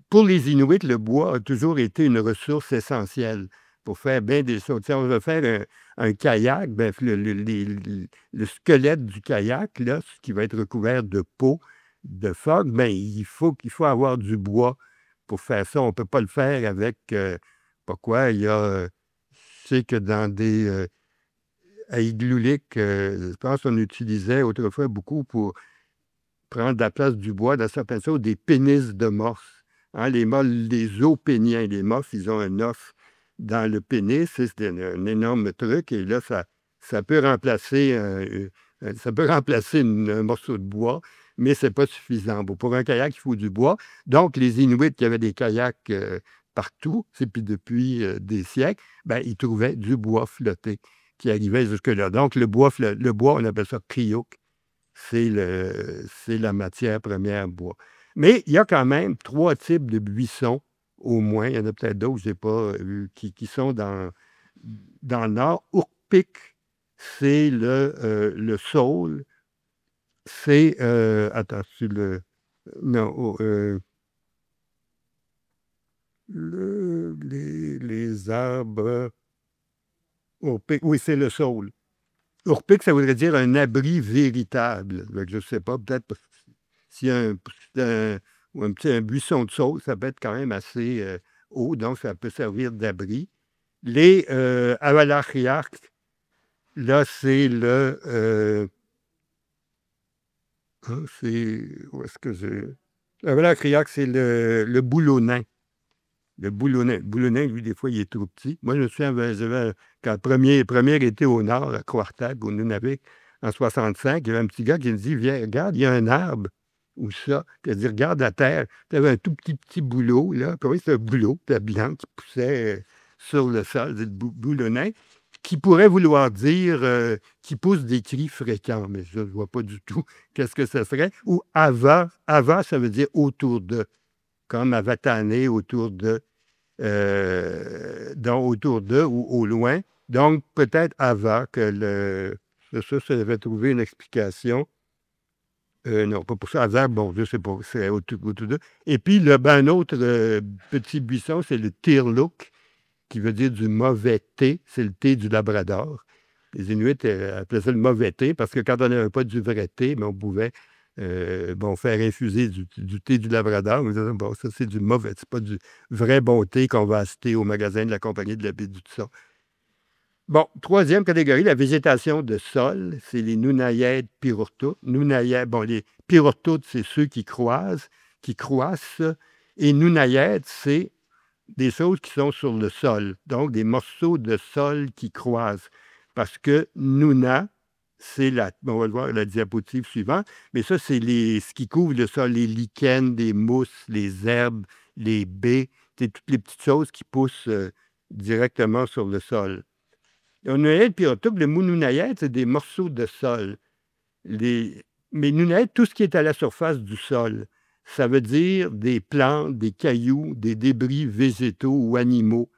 pour les Inuits, le bois a toujours été une ressource essentielle pour faire bien des choses. Si on veut faire un kayak, bien, le squelette du kayak, là, ce qui va être recouvert de peau de phoque, bien, il faut avoir du bois pour faire ça. On ne peut pas le faire avec... pourquoi? Il y a... je sais que à Igloolik, je pense qu'on utilisait autrefois beaucoup pour prendre la place du bois dans certaines choses, des pénis de morse. Hein, les os péniens, les morses, ils ont un os dans le pénis, c'est un énorme truc, et là, ça peut remplacer un morceau de bois, mais ce n'est pas suffisant. Bon, pour un kayak, il faut du bois. Donc, les Inuits qui avaient des kayaks partout, puis depuis des siècles, ben, ils trouvaient du bois flotté qui arrivait jusque-là. Donc, le bois, on appelle ça kriok. C'est la matière première bois. Mais il y a quand même 3 types de buissons, au moins. Il y en a peut-être d'autres, je n'ai pas vu, qui sont dans le nord. Urpic, c'est le saule. C'est, attends, c'est non, les arbres. Urpic, oui, c'est le saule. Urpic, ça voudrait dire un abri véritable. Donc, je ne sais pas, peut-être s'il y a un buisson de saule, ça peut être quand même assez haut, donc ça peut servir d'abri. Les Avalachiarques, là, c'est où est-ce que je... Avalachiarque, c'est le boulonnin. Le boulonnin, lui, des fois, il est trop petit. Moi, je me souviens, quand le premier été au nord, à Quartag, au Nunavik, en 65, il y avait un petit gars qui me dit, viens, regarde, il y a un arbre. Ou ça. Il a dit, regarde la terre. Tu avais un tout petit boulot, là. Comment c'est un boulot, la blanc, qui poussait sur le sol, le boulonnin, qui pourrait vouloir dire qui pousse des cris fréquents. Mais je ne vois pas du tout qu'est-ce que ça serait. Ou ava, ça veut dire autour de. Comme avatané, autour de. Autour d'eux ou au loin. Donc, peut-être avant que ça, ça devait trouver une explication. Non, pas pour ça. Hasard, bon, je ne sais pas. C'est autour d'eux. Et puis, un autre petit buisson, c'est le tirlook, qui veut dire du mauvais thé. C'est le thé du Labrador. Les Inuits appelaient ça le mauvais thé parce que quand on n'avait pas du vrai thé, on pouvait faire infuser du thé du Labrador. On disait, bon, ça, c'est du mauvais. C'est pas du vrai bon thé qu'on va acheter au magasin de la Compagnie de la baie du Son. Bon, troisième catégorie, la végétation de sol, c'est les Nunayèdes pyrrhotoutes. Les pyrrhotoutes, c'est ceux qui croissent, et Nunayèdes, c'est des choses qui sont sur le sol, donc des morceaux de sol qui croisent. Parce que Nuna, c'est on va le voir à la diapositive suivante, mais ça, c'est ce qui couvre le sol, les lichens, les mousses, les herbes, les baies, c'est toutes les petites choses qui poussent directement sur le sol. Le Nunayède pyrrhotique, le mot Nunayède, c'est des morceaux de sol. Mais Nunayède, tout ce qui est à la surface du sol, ça veut dire des plantes, des cailloux, des débris végétaux ou animaux.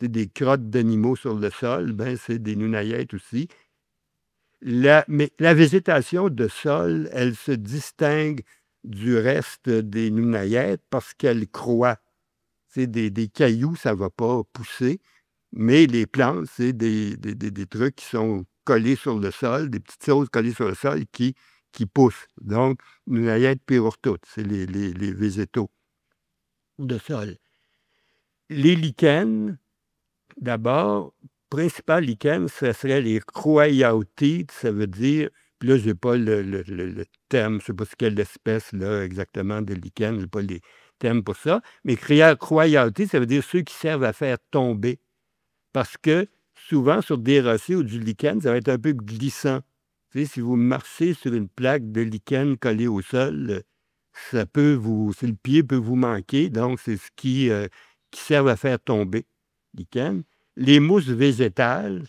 Des crottes d'animaux sur le sol, c'est des Nunayèdes aussi. Mais la végétation de sol, elle se distingue du reste des Nunayèdes parce qu'elle croît. C'est des cailloux, ça ne va pas pousser. Mais les plantes, c'est des trucs qui sont collés sur le sol, des petites choses collées sur le sol qui poussent. Donc, Nunayèdes pyrrhotoutes, c'est les végétaux de sol. Les lichens, d'abord, principal lichen, ce serait les chroiotides, ça veut dire, puis là, je n'ai pas le terme, je ne sais pas c'est quelle espèce là, exactement de lichen, je n'ai pas les termes pour ça, mais chroiotides, ça veut dire ceux qui servent à faire tomber. Parce que souvent, sur des rochers ou du lichen, ça va être un peu glissant. Tu sais, si vous marchez sur une plaque de lichen collée au sol, le pied peut vous manquer. Donc, c'est ce qui sert à faire tomber lichen. Les mousses végétales,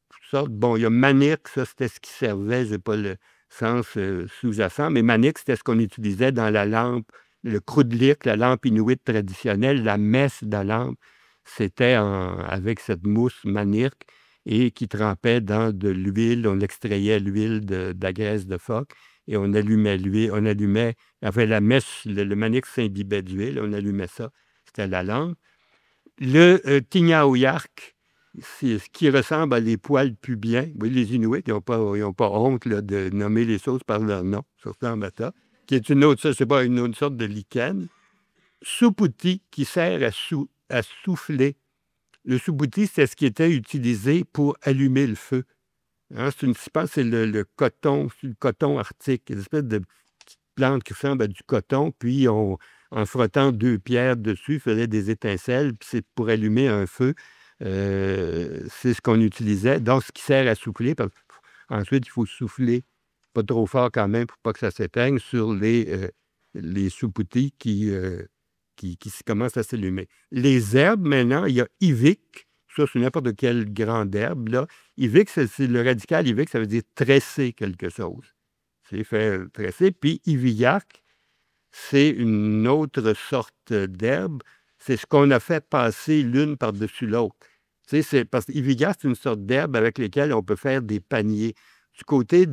toutes sortes. Bon, il y a Manix, ça, c'était ce qui servait, je n'ai pas le sens sous-jacent, mais Manix, c'était ce qu'on utilisait dans la lampe, le kroudlik, la lampe inuite traditionnelle, la messe de la lampe. C'était avec cette mousse manirque et qui trempait dans de l'huile. On extrayait l'huile de la graisse de phoque et on allumait l'huile. Enfin, la mèche, le manirque s'imbibait d'huile, on allumait ça. C'était la lampe. Le tignaoyark, c'est ce qui ressemble à des poils pubiens. Vous voyez, les Inuits, ils n'ont pas honte là, de nommer les choses par leur nom, surtout en mata, qui est une autre sorte de lichen. Soupouti, qui sert à souffler. Le soupouti, c'est ce qui était utilisé pour allumer le feu. Hein, je pense que c'est le coton arctique, une espèce de petite plante qui ressemble à du coton, puis en frottant deux pierres dessus, faisait des étincelles, puis c'est pour allumer un feu. C'est ce qu'on utilisait. Donc, ce qui sert à souffler, parce ensuite, il faut souffler pas trop fort quand même pour pas que ça s'éteigne sur les soupoutis qui commencent à s'allumer. Les herbes, maintenant, il y a ivic. Ça, c'est n'importe quelle grande herbe. Là. Ivic, c'est le radical ivic, ça veut dire tresser quelque chose. C'est faire tresser. Puis iviac, c'est une autre sorte d'herbe. C'est ce qu'on a fait passer l'une par-dessus l'autre. Parce que iviac, c'est une sorte d'herbe avec laquelle on peut faire des paniers. Du côté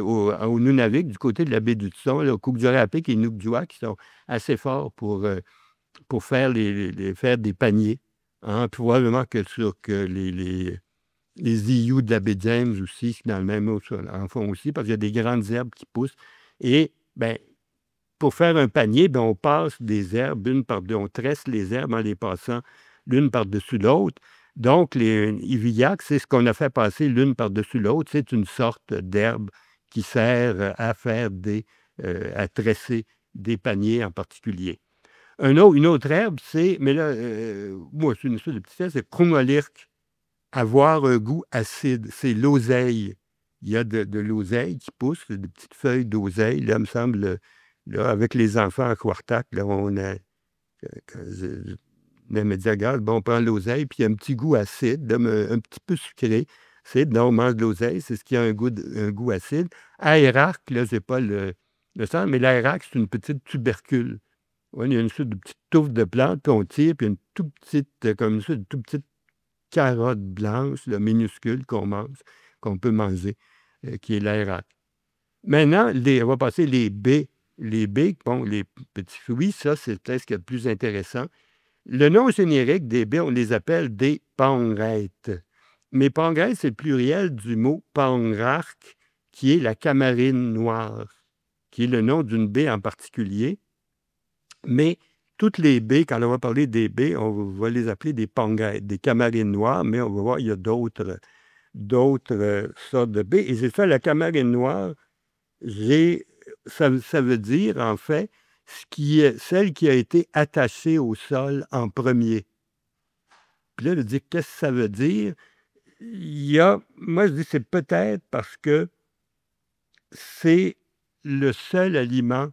au Nunavik, du côté de la baie du Tson, au Kukdurapik et Nukduak, qui sont assez forts pour faire faire des paniers. Hein. Probablement que les Iyous de la baie James aussi, dans le même eau, en font aussi, parce qu'il y a des grandes herbes qui poussent. Et pour faire un panier, on passe des herbes une par deux. On tresse les herbes en les passant l'une par-dessus l'autre. Donc, les iviacs, c'est ce qu'on a fait passer l'une par-dessus l'autre. C'est une sorte d'herbe qui sert à faire à tresser des paniers en particulier. Une autre herbe, mais là, moi, c'est une sorte de petite herbe, c'est Krumolirk. Avoir un goût acide, c'est l'oseille. Il y a de l'oseille qui pousse, des petites feuilles d'oseille. Là, il me semble, là, avec les enfants à Quartac, là, on a. Me dit, regarde, on prend l'oseille, puis il y a un petit goût acide, là, un petit peu sucré. Donc, on mange de l'oseille, c'est ce qui a un goût acide. Aérarque, là, je n'ai pas le sens, mais l'aérarque, c'est une petite tubercule. Ouais, il y a une sorte de petite touffe de plante, puis on tire, puis une toute petite, comme ça, une toute petite carotte blanche, là, minuscule qu'on mange, qu'on peut manger, qui est l'aérate. Maintenant, on va passer les baies. Les baies, bon, les petits fruits, ça, c'est peut-être ce qui est le plus intéressant. Le nom générique des baies, on les appelle des pangrètes. Mais pangrète, c'est le pluriel du mot pangrarque, qui est la camarine noire, qui est le nom d'une baie en particulier. Mais toutes les baies, quand on va parler des baies, on va les appeler des pangrètes, des camarines noires, mais on va voir, il y a d'autres sortes de baies. Et c'est ça, la camarine noire, ça veut dire, en fait, celle qui a été attachée au sol en premier. Puis là, de dire qu'est-ce que ça veut dire? Moi, je dis c'est peut-être parce que c'est le seul aliment,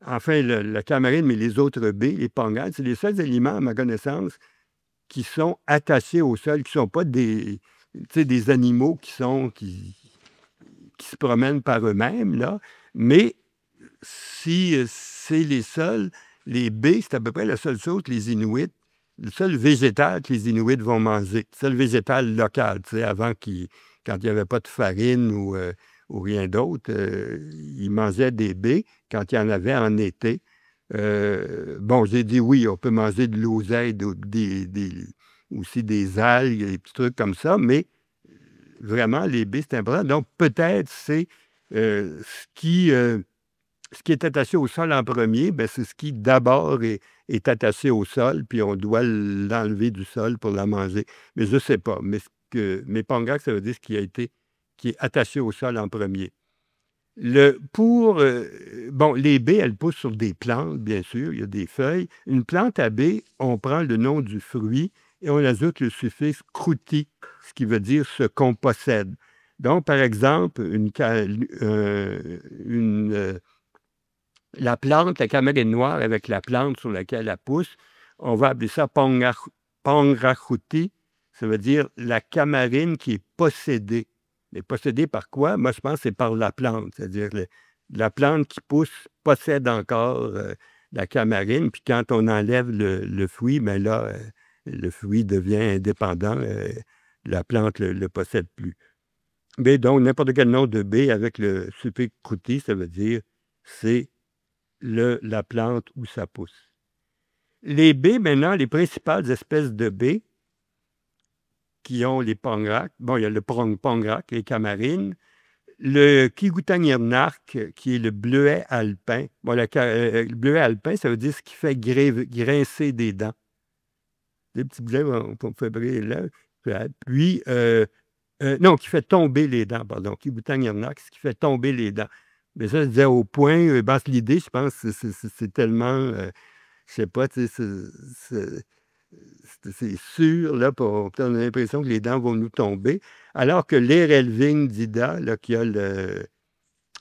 enfin, la camarine, mais les autres baies, les pangades, c'est les seuls aliments, à ma connaissance, qui sont attachés au sol, qui ne sont pas des animaux qui se promènent par eux-mêmes, là, mais si c'est les seuls, les baies, c'est à peu près la seule chose que les Inuits, le seul végétal que les Inuits vont manger, le seul végétal local, avant quand il n'y avait pas de farine ou rien d'autre, ils mangeaient des baies quand il y en avait en été. Bon, j'ai dit oui, on peut manger de l'oseille, aussi des algues, des petits trucs comme ça, mais vraiment, les baies, c'est important. Donc, peut-être c'est ce qui est attaché au sol en premier, bien, c'est ce qui d'abord est attaché au sol, puis on doit l'enlever du sol pour la manger. Mais je ne sais pas. Mais pangak, ça veut dire ce qui est attaché au sol en premier. Bon, les baies, elles poussent sur des plantes, bien sûr, il y a des feuilles. Une plante à baies, on prend le nom du fruit et on ajoute le suffixe croûti, ce qui veut dire ce qu'on possède. Donc, par exemple, la plante, la camarine noire avec la plante sur laquelle elle pousse, on va appeler ça pangrachuti. Ça veut dire la camarine qui est possédée. Mais possédée par quoi? Moi, je pense que c'est par la plante. C'est-à-dire la plante qui pousse possède encore la camarine. Puis quand on enlève le fruit, bien là, le fruit devient indépendant. La plante ne le possède plus. Mais donc, n'importe quel nom de baie avec le suffixe croûti, ça veut dire c'est la plante où ça pousse. Les baies, maintenant, les principales espèces de baies qui ont les pangracs, bon, il y a le pangrak, les camarines, le kigoutanirnak, qui est le bleuet alpin. Bon, le bleuet alpin, ça veut dire ce qui fait grincer des dents. Des petits bleuets vont faire briller là. Puis, non, qui fait tomber les dents, pardon. Kigoutanirnak, ce qui fait tomber les dents. Mais ça, je disais au point, basse l'idée, je pense que c'est tellement, je sais pas, tu sais, c'est sûr, là, on a l'impression que les dents vont nous tomber. Alors que l'Erelving d'Ida, là, qui a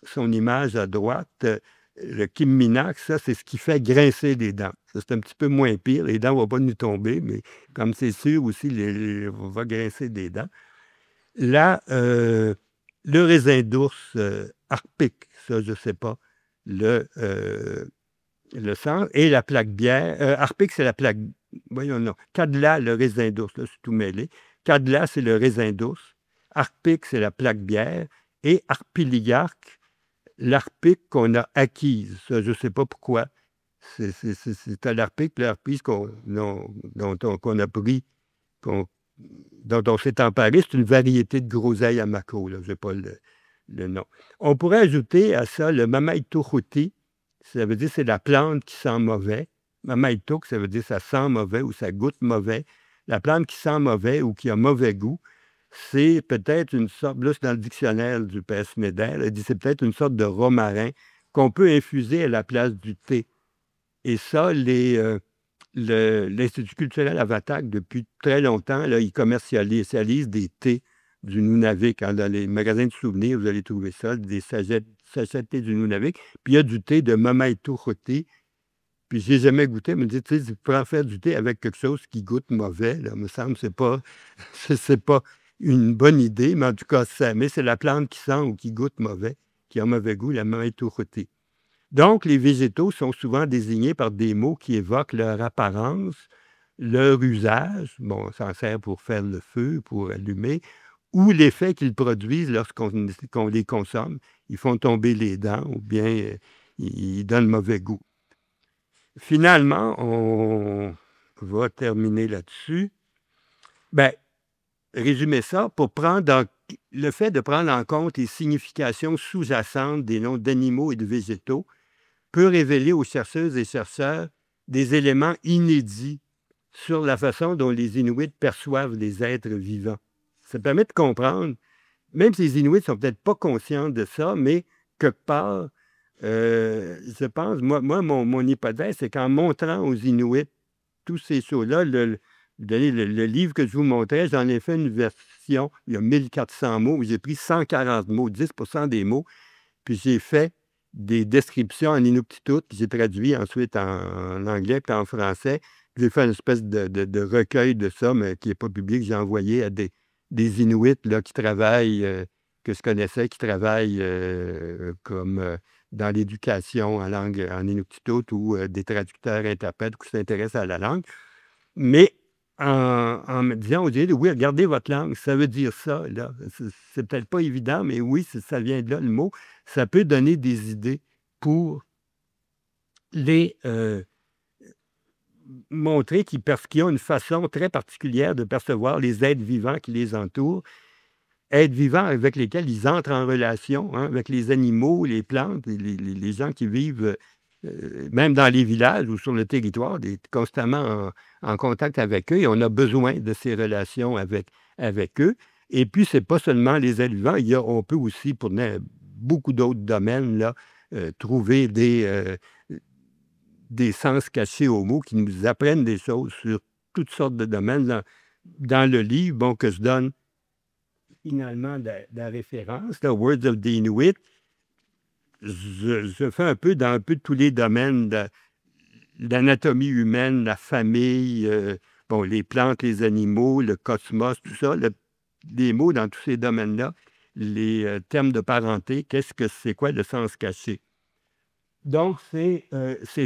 son image à droite, le Kimminac, ça, c'est ce qui fait grincer les dents. Ça, c'est un petit peu moins pire. Les dents ne vont pas nous tomber, mais comme c'est sûr aussi, on va grincer des dents. Là, le raisin d'ours arpique, ça, je ne sais pas, le sang, et la plaque bière. Arpique, c'est la plaque. Voyons, non. Cadla, le raisin d'ours, là, c'est tout mêlé. Cadla, c'est le raisin d'ours. Arpique, c'est la plaque bière. Et arpiligarque, l'arpique qu'on a acquise. Ça, je ne sais pas pourquoi. C'est à l'arpique, l'arpice qu'on a pris, dont on s'est emparé. C'est une variété de groseille à macro. Je n'ai pas le nom. On pourrait ajouter à ça le mamaïtochouti. Ça veut dire que c'est la plante qui sent mauvais. Mamaïtok, ça veut dire que ça sent mauvais ou ça goûte mauvais. La plante qui sent mauvais ou qui a mauvais goût, c'est peut-être une sorte, là c'est dans le dictionnaire du PS Médère, elle dit c'est peut-être une sorte de romarin qu'on peut infuser à la place du thé. Et ça, l'Institut culturel Avatak, depuis très longtemps, là, ils commercialisent des thés du Nunavik. Dans les magasins de souvenirs, vous allez trouver ça, des sachets de thé du Nunavik. Puis il y a du thé de Mamaïtochouti. Puis je n'ai jamais goûté, mais tu sais, tu peux en faire du thé avec quelque chose qui goûte mauvais. Là, me semble que c'est pas une bonne idée, mais en tout cas, c'est la plante qui sent ou qui goûte mauvais, qui a mauvais goût, la Mamaïtochouti. Donc, les végétaux sont souvent désignés par des mots qui évoquent leur apparence, leur usage. Bon, ça en sert pour faire le feu, pour allumer, ou l'effet qu'ils produisent lorsqu'on les consomme. Ils font tomber les dents ou bien ils donnent mauvais goût. Finalement, on va terminer là-dessus. Bien, résumer ça, le fait de prendre en compte les significations sous-jacentes des noms d'animaux et de végétaux peut révéler aux chercheuses et chercheurs des éléments inédits sur la façon dont les Inuits perçoivent les êtres vivants. Ça permet de comprendre, même si les Inuits ne sont peut-être pas conscients de ça, mais quelque part, je pense, mon hypothèse, c'est qu'en montrant aux Inuits tous ces shows-là, le livre que je vous montrais, j'en ai fait une version, il y a 1400 mots, où j'ai pris 140 mots, 10% des mots, puis j'ai fait des descriptions en inuktitut, puis j'ai traduit ensuite en anglais puis en français. J'ai fait une espèce de recueil de ça, mais qui n'est pas public. J'ai envoyé à des Inuits là, qui travaillent, que je connaissais, qui travaillent comme dans l'éducation en langue en inuktitut ou des traducteurs, interprètes qui s'intéressent à la langue. Mais en me disant aux Inuits, oui, regardez votre langue, ça veut dire ça. Là. C'est peut-être pas évident, mais oui, ça vient de là, le mot. Ça peut donner des idées pour les montrer qu'ils ont une façon très particulière de percevoir les êtres vivants qui les entourent, êtres vivants avec lesquels ils entrent en relation, hein, avec les animaux, les plantes, les gens qui vivent même dans les villages ou sur le territoire, constamment en contact avec eux, et on a besoin de ces relations avec eux. Et puis, ce n'est pas seulement les êtres vivants, on peut aussi, pour beaucoup d'autres domaines, là, trouver des sens cachés aux mots qui nous apprennent des choses sur toutes sortes de domaines. Dans le livre, bon, que je donne finalement la référence, là, Words of the Inuit, je fais un peu dans tous les domaines de l'anatomie humaine, la famille, bon, les plantes, les animaux, le cosmos, tout ça, les mots dans tous ces domaines-là, les termes de parenté, c'est quoi le sens caché? Donc, c'est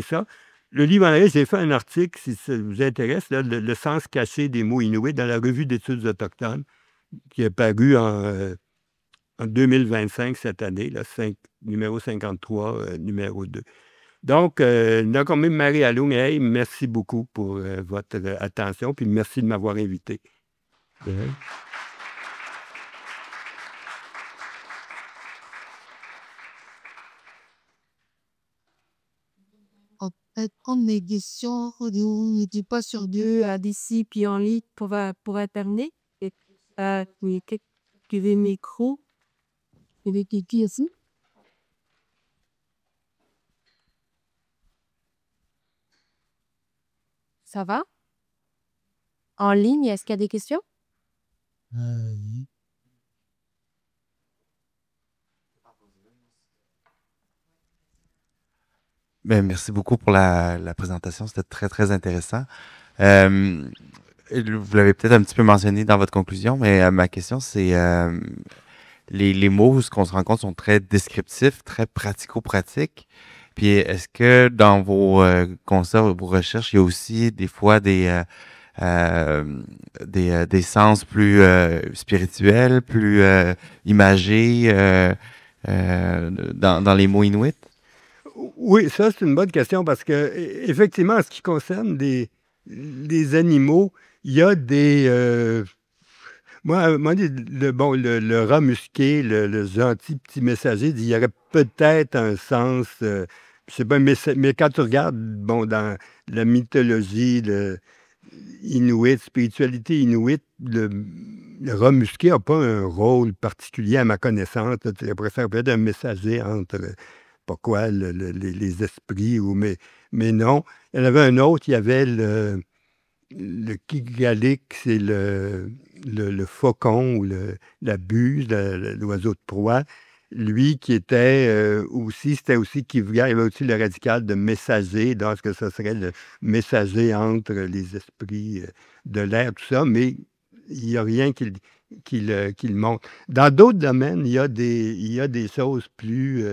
ça. Le livre en anglais, j'ai fait un article, si ça vous intéresse, là, le sens caché des mots inuits dans la Revue d'études autochtones, qui est paru en 2025, cette année, là, numéro 53, numéro 2. Donc, Nakomi Marie Alung, hey, merci beaucoup pour votre attention, puis merci de m'avoir invité. En fait, comme mes questions, je n'étais pas sur d'ici, puis en ligne pour Internet. Et, oui, quelques micros. Je vais cliquer ici. Ça va? En ligne, est-ce qu'il y a des questions? Oui. Ben, merci beaucoup pour la présentation. C'était très, très intéressant. Vous l'avez peut-être un petit peu mentionné dans votre conclusion, mais ma question, c'est les mots, ce qu'on se rend compte, sont très descriptifs, très pratico-pratiques. Puis est-ce que dans vos constats, vos recherches, il y a aussi des fois des sens plus spirituels, plus imagés dans les mots inuits? Oui, ça, c'est une bonne question parce que, effectivement, en ce qui concerne les animaux, il y a des. Moi, le rat musqué, le gentil petit messager, il y aurait peut-être un sens, je sais pas, mais quand tu regardes, bon, dans la mythologie inuit, spiritualité inuite, le rat musqué n'a pas un rôle particulier à ma connaissance. Tu l'impression ça peut être un messager entre, pas quoi, les esprits, mais non. Il y en avait un autre, il y avait le kigalik, c'est le faucon ou la buse, l'oiseau de proie. Lui qui était c'était aussi Kivga, il y avait aussi le radical de messager, donc que ce serait le messager entre les esprits de l'air, tout ça, mais il n'y a rien qui le montre. Dans d'autres domaines, il y a des choses plus...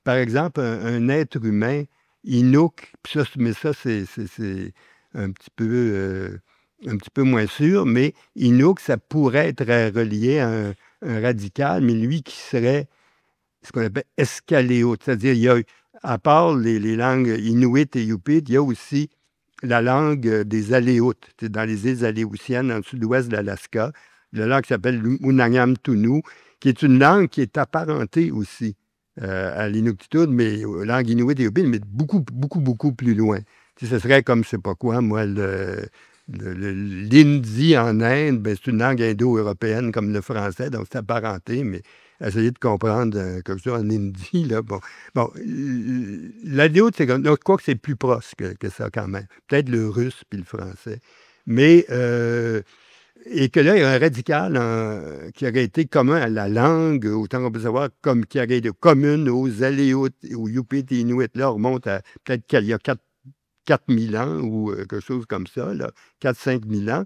par exemple, un être humain, Inuk, mais ça, c'est un petit peu un petit peu moins sûr, mais Inuk, ça pourrait être relié à un radical, mais lui qui serait ce qu'on appelle escaléote, c'est-à-dire il y a, à part les langues inuit et yupik, il y a aussi la langue des Aléoutes, c'est dans les îles Aléoutiennes, dans le sud-ouest de l'Alaska, la langue qui s'appelle l'Unangam Tunu, qui est une langue qui est apparentée aussi à l'Inuktitut, mais langue inuit et yupik, mais beaucoup, beaucoup, beaucoup plus loin. Ce serait comme, je ne sais pas quoi, moi, l'hindi en Inde, ben, c'est une langue indo-européenne comme le français, donc c'est apparenté, mais essayer de comprendre quelque chose en hindi, là, bon. Bon, l'adéoute, c'est comme, donc, je crois que c'est plus proche que ça quand même. Peut-être le russe puis le français. Mais, et que là, il y a un radical qui aurait été commun à la langue, autant qu'on peut savoir, comme qui aurait été commune aux Aléoutes, aux Yupik et Inuits. Là, on remonte à peut-être qu'il y a 4000 ans ou quelque chose comme ça, 4-5 000 ans.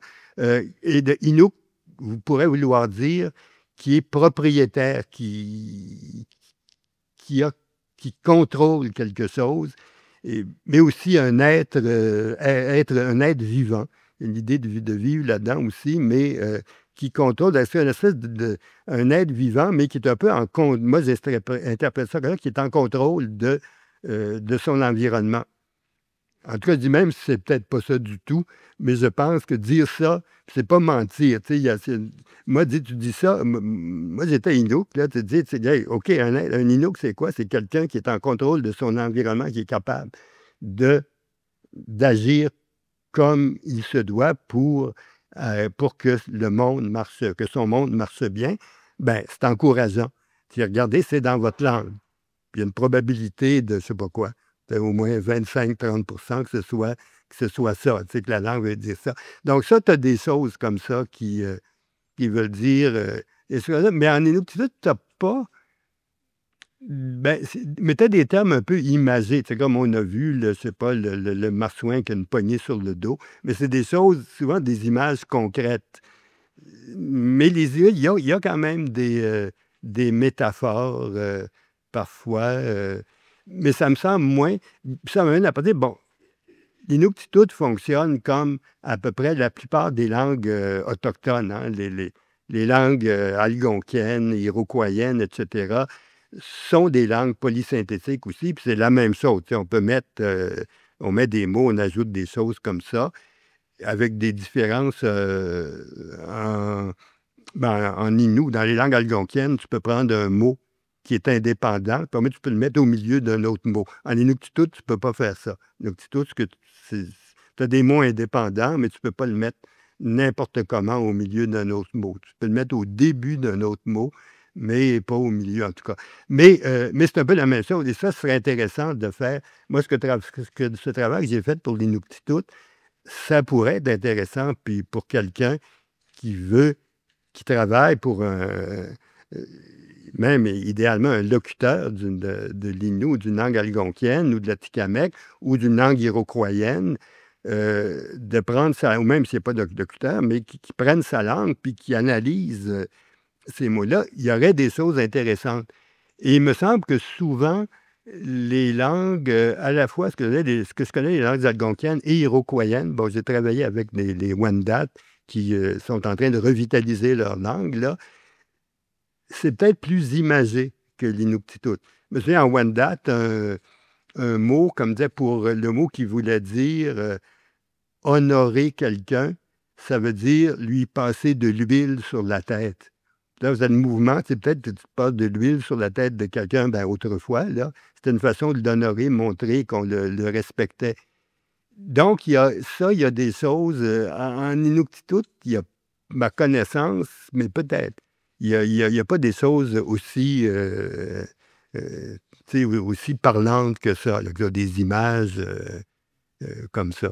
Et de Inuk, vous pourrez vouloir dire qui est propriétaire, qui contrôle quelque chose, mais aussi un être vivant. L'idée de vivre là-dedans aussi, mais qui contrôle, c'est une espèce un être vivant, mais qui est un peu en contrôle, moi j'interprète ça comme ça, qui est en contrôle de son environnement. En tout cas, je dis même si c'est peut-être pas ça du tout, mais je pense que dire ça, c'est pas mentir. Moi, tu dis ça, moi j'étais Inuk, là, tu dis, hey, OK, un Inuk, c'est quoi? C'est quelqu'un qui est en contrôle de son environnement, qui est capable d'agir comme il se doit pour que le monde marche, que son monde marche bien. Ben, c'est encourageant. Regardez, c'est dans votre langue. Puis il y a une probabilité de, je ne sais pas quoi, au moins 25-30 que ce soit ça, que la langue veut dire ça. Donc ça, tu as des choses comme ça qui veulent dire... mais en Inuktitut, tu n'as pas... mais tu as des termes un peu imagés, comme on a vu, je sais pas, le marsouin qui a une poignée sur le dos, mais c'est des choses, souvent des images concrètes. Mais les îles, il y a quand même des métaphores parfois... mais ça me semble moins... Ça m'amène à dire, bon, l'Inuktitut fonctionne comme à peu près la plupart des langues autochtones, hein, les langues algonquiennes, iroquoiennes, etc., sont des langues polysynthétiques aussi, puis c'est la même chose. On peut mettre... on met des mots, on ajoute des choses comme ça, avec des différences en Innu. Dans les langues algonquiennes, tu peux prendre un mot qui est indépendant, puis tu peux le mettre au milieu d'un autre mot. En Inuktitut, tu ne peux pas faire ça. En Inuktitut, tu as des mots indépendants, mais tu ne peux pas le mettre n'importe comment au milieu d'un autre mot. Tu peux le mettre au début d'un autre mot, mais pas au milieu, en tout cas. Mais c'est un peu la même chose, et ça serait intéressant de faire. Moi, ce travail que j'ai fait pour l'Inuktitut, ça pourrait être intéressant, puis pour quelqu'un qui travaille pour même idéalement un locuteur de l'Innu ou d'une langue algonquienne ou de l'Atikamekw ou d'une langue iroquoienne, de prendre ça, ou même s'il n'y a pas de locuteur, mais qui prenne sa langue puis qui analyse ces mots-là, il y aurait des choses intéressantes. Et il me semble que souvent, les langues, à la fois ce que je connais, les langues algonquiennes et iroquoiennes, bon, j'ai travaillé avec les Wendat qui sont en train de revitaliser leur langue, là, c'est peut-être plus imagé que l'Inuktitut. Je me souviens, en Wendat, un mot, comme disait, pour le mot qui voulait dire honorer quelqu'un, ça veut dire lui passer de l'huile sur la tête. Là, vous avez le mouvement, c'est peut-être que tu passes de l'huile sur la tête de quelqu'un, autrefois, là, c'était une façon de l'honorer, montrer qu'on le respectait. Donc, il y a des choses, en Inuktitut, il y a ma connaissance, mais peut-être, il n'y a pas des choses aussi, aussi parlantes que ça, là, des images comme ça.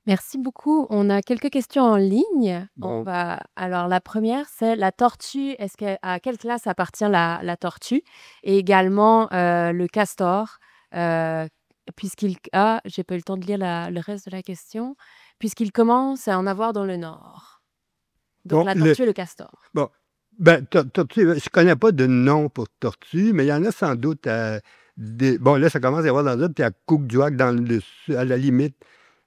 Merci beaucoup. On a quelques questions en ligne. Bon. Alors, la première, c'est la tortue. À quelle classe appartient la tortue? Et également le castor, puisqu'il a, j'ai pas eu le temps de lire le reste de la question, puisqu'il commence à en avoir dans le nord. Donc, la tortue et le castor. Bon, tortue, je ne connais pas de nom pour tortue, mais il y en a sans doute bon, là, ça commence à y avoir dans le puis à Cookjuak, à la limite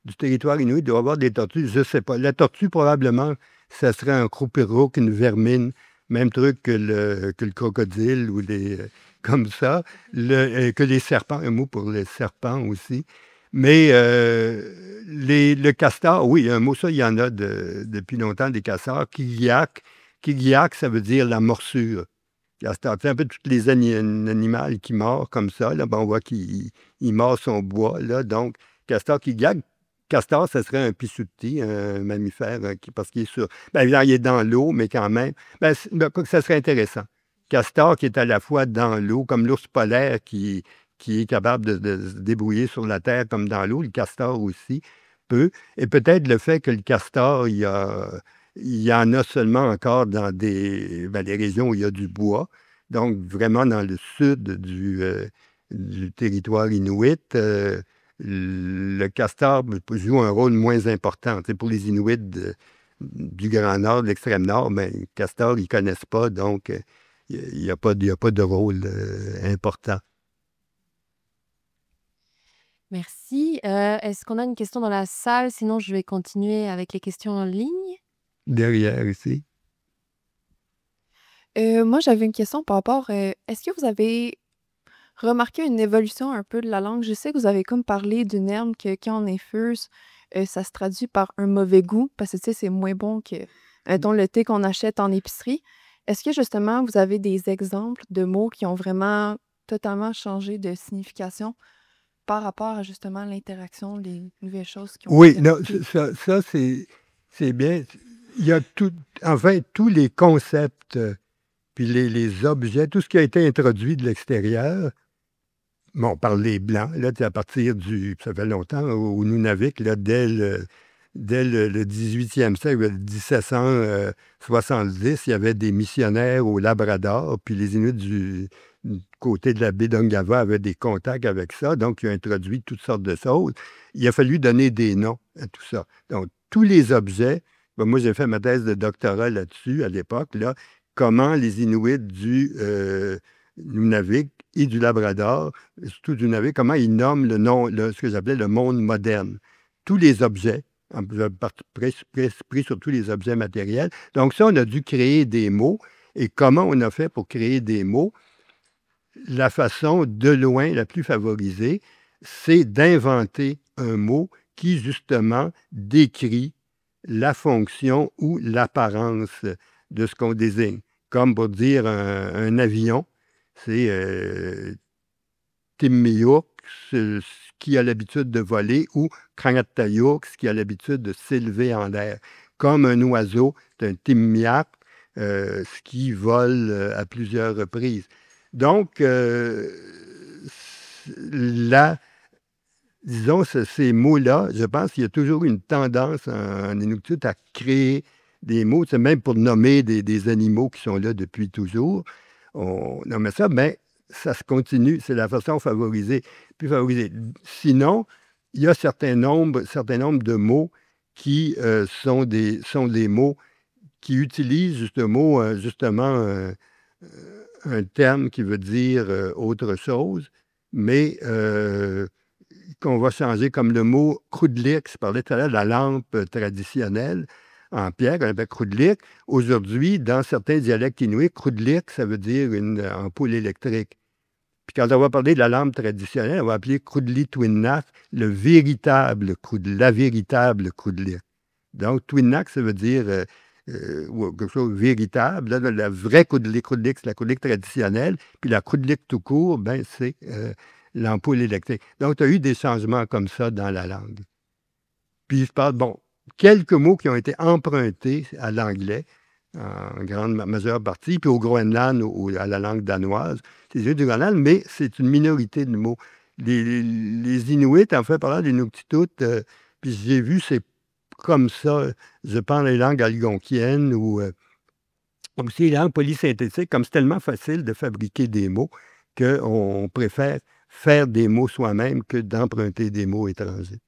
du territoire inuit, il doit y avoir des tortues, je ne sais pas. La tortue, probablement, ça serait un croupiroque, une vermine, même truc que le crocodile ou comme ça, que les serpents, un mot pour les serpents aussi. Mais le castor, oui, un mot, ça, il y en a depuis longtemps, des castors. Kigiak, ça veut dire la morsure. Castor, tu sais, un peu tous les animaux qui mordent comme ça, là, ben, on voit qu'il mord son bois, là, donc castor kigiak. Castor, ça serait un pissouti, un mammifère, parce qu'il est sur... Ben, évidemment, il est dans l'eau, mais quand même, ça serait intéressant. Castor qui est à la fois dans l'eau, comme l'ours polaire qui est capable de se débrouiller sur la terre comme dans l'eau, le castor aussi peut. Et peut-être le fait que le castor, il y en a seulement encore dans les régions où il y a du bois, donc vraiment dans le sud du territoire inuit. Le castor joue un rôle moins important. Tu sais, pour les Inuits du Grand Nord, de l'extrême Nord, mais le castor, ils ne connaissent pas, donc il n'y a pas de rôle important. Merci. Est-ce qu'on a une question dans la salle? Sinon, je vais continuer avec les questions en ligne. Derrière ici. Moi, j'avais une question par rapport, est-ce que vous avez remarqué une évolution un peu de la langue? Je sais que vous avez comme parlé d'une herbe que quand on infuse, ça se traduit par un mauvais goût parce que, tu sais, c'est moins bon que, mettons, le thé qu'on achète en épicerie. Est-ce que justement, vous avez des exemples de mots qui ont vraiment totalement changé de signification par rapport à justement l'interaction, les nouvelles choses qui ont Oui, été non, ajoutées? ça c'est bien. Il y a en fait, tous les concepts, puis les objets, tout ce qui a été introduit de l'extérieur, bon, par les Blancs, là, à partir ça fait longtemps, au Nunavik, là, dès le 18e siècle, 1770, il y avait des missionnaires au Labrador, puis les Inuits du côté de la baie d'Ungava avaient des contacts avec ça, donc ils ont introduit toutes sortes de choses. Il a fallu donner des noms à tout ça. Donc, tous les objets, moi j'ai fait ma thèse de doctorat là-dessus à l'époque, là, comment les Inuits du Nunavik et du Labrador, surtout du Nunavik, comment ils nomment ce que j'appelais le monde moderne. Tous les objets, pris sur tous les objets matériels. Donc ça, on a dû créer des mots. Et comment on a fait pour créer des mots? La façon de loin la plus favorisée, c'est d'inventer un mot qui, justement, décrit la fonction ou l'apparence de ce qu'on désigne. Comme pour dire un avion, c'est Timmiyuk, ce qui a l'habitude de voler, ou Krangatayuk, ce qui a l'habitude de s'élever en l'air. Comme un oiseau, c'est un Timmiak, ce qui vole à plusieurs reprises. Donc, disons, ces mots-là, je pense qu'il y a toujours une tendance en Inuktitut à créer des mots, c'est même pour nommer des animaux qui sont là depuis toujours. On nomme ça, mais ça se continue, c'est la façon plus favorisée. Sinon, il y a certain nombre de mots qui sont des mots qui utilisent justement un terme qui veut dire autre chose, mais qu'on va changer comme le mot krudlik. Je parlais tout à l'heure de la lampe traditionnelle en pierre, qu'on appelle krudlik. Aujourd'hui, dans certains dialectes inuits, krudlik, ça veut dire une ampoule électrique. Puis quand on va parler de la lampe traditionnelle, on va appeler krudli twinnak, la véritable krudlik. Donc, twinnak, ça veut dire quelque chose de véritable. Là, la vraie krudlik, c'est la krudlik traditionnelle. Puis la krudlik tout court, c'est l'ampoule électrique. Donc, tu as eu des changements comme ça dans la langue. Puis je parle, quelques mots qui ont été empruntés à l'anglais, en grande majeure partie, puis au Groenland ou à la langue danoise. C'est du Groenland, mais c'est une minorité de mots. Les Inuits, en fait, parlant des Inuktitut, puis j'ai vu, c'est comme ça, je parle les langues algonquiennes ou aussi les langues polysynthétiques, comme c'est tellement facile de fabriquer des mots qu'on préfère faire des mots soi-même que d'emprunter des mots étrangers.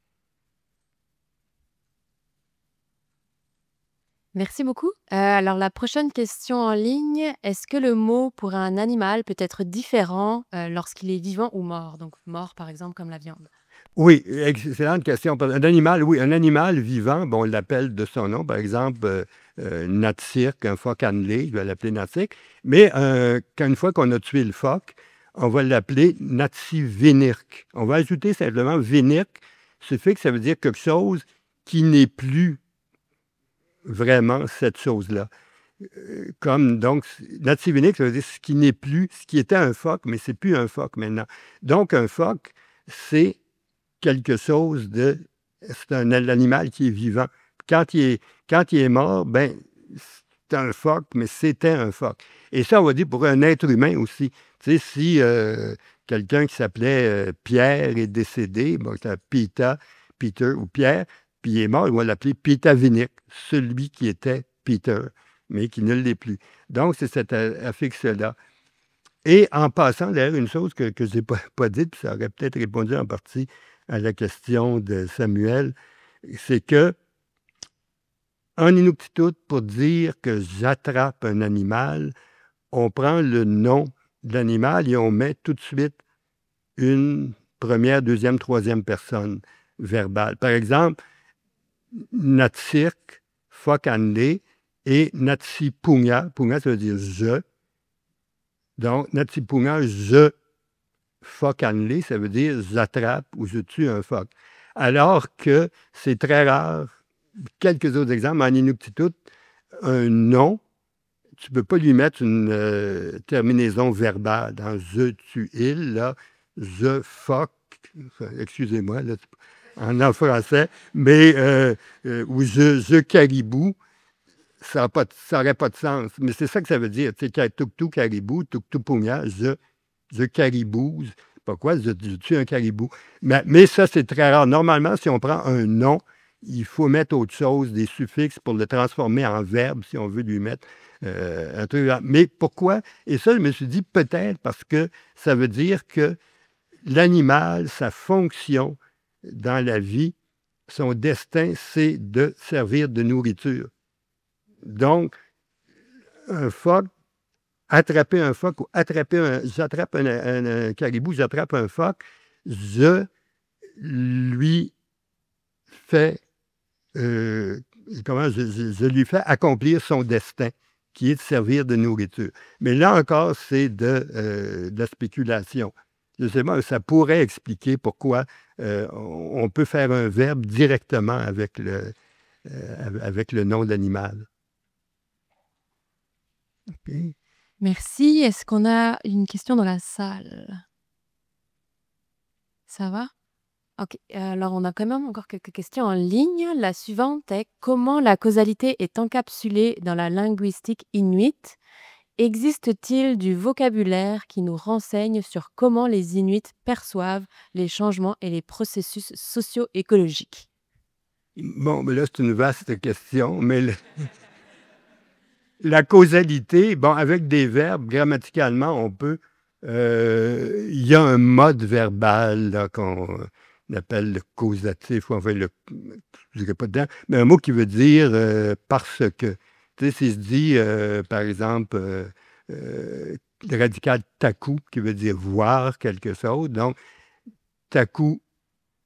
Merci beaucoup. Alors, la prochaine question en ligne, est-ce que le mot pour un animal peut être différent lorsqu'il est vivant ou mort? Donc, mort, par exemple, comme la viande. Oui, excellente question. Un animal, oui, un animal vivant, bon, on l'appelle de son nom, par exemple, natsirk, un phoque annelé, je vais l'appeler natsirk. Mais une fois qu'on a tué le phoque, on va l'appeler natsivinirk. On va ajouter simplement vinirk, suffixe, ça veut dire quelque chose qui n'est plus vraiment cette chose-là. Comme donc, natsivinirk, ça veut dire ce qui n'est plus, ce qui était un phoque, mais c'est plus un phoque maintenant. Donc, un phoque, c'est quelque chose de... C'est un animal qui est vivant. Quand il est mort, ben, c'est un phoque, mais c'était un phoque. Et ça, on va dire pour un être humain aussi. Tu sais, si quelqu'un qui s'appelait Pierre est décédé, bon, c'est Peter ou Pierre, puis il est mort, on va l'appeler Pétavinik, celui qui était Peter, mais qui ne l'est plus. Donc, c'est cet affixe-là. Et en passant, d'ailleurs, une chose que je n'ai pas dite, puis ça aurait peut-être répondu en partie à la question de Samuel, c'est que en Inuktitut, pour dire que j'attrape un animal, on prend le nom de l'animal et on met tout de suite une première, deuxième, troisième personne verbale. Par exemple, Natsirk, Fokanle et Natsipunga. Punga, ça veut dire je. Donc, Natsipunga, je Fokanle, ça veut dire j'attrape ou je tue un phoque. Alors que c'est très rare. Quelques autres exemples, en Inuktitut, un nom, tu ne peux pas lui mettre une terminaison verbale. Dans je, tu, il, là, je, phoque, excusez-moi, là, en français, mais ou je caribou, ça n'aurait pas de sens. Mais c'est ça que ça veut dire. Tu sais, tuk-tuk caribou, tuk-tuk pugna, je caribouze. Pourquoi? Je tue un caribou. Mais ça, c'est très rare. Normalement, si on prend un nom, il faut mettre autre chose, des suffixes pour le transformer en verbe, si on veut lui mettre un truc. Mais pourquoi? Et ça, je me suis dit peut-être parce que ça veut dire que l'animal, sa fonction dans la vie, son destin, c'est de servir de nourriture. Donc, un phoque, attraper un phoque ou j'attrape un caribou, j'attrape un phoque, je lui fais, je lui fais accomplir son destin, qui est de servir de nourriture. Mais là encore, c'est de la spéculation. Je sais pas, ça pourrait expliquer pourquoi on peut faire un verbe directement avec le nom de l'animal. OK. Merci. Est-ce qu'on a une question dans la salle? Ça va? Ok. Alors, on a quand même encore quelques questions en ligne. La suivante est: comment la causalité est encapsulée dans la linguistique inuite? Existe-t-il du vocabulaire qui nous renseigne sur comment les Inuits perçoivent les changements et les processus socio-écologiques? Bon, mais là, c'est une vaste question, mais la causalité, bon, avec des verbes, grammaticalement, on peut... Il y a un mode verbal là, qu'on appelle le causatif, ou enfin, je ne dirais pas dedans, mais un mot qui veut dire parce que. Tu sais, si je dis, par exemple, le radical taku, qui veut dire voir quelque chose, donc taku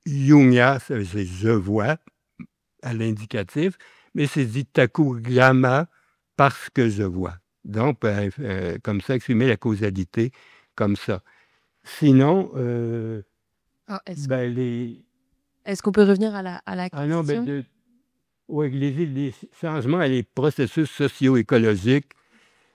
yunya, ça veut dire je vois, à l'indicatif, mais c'est dit taku gramma parce que je vois. Donc, comme ça, exprimer la causalité comme ça. Sinon, Est-ce qu'on peut revenir à la Ah non, question? oui, les changements et les processus socio-écologiques,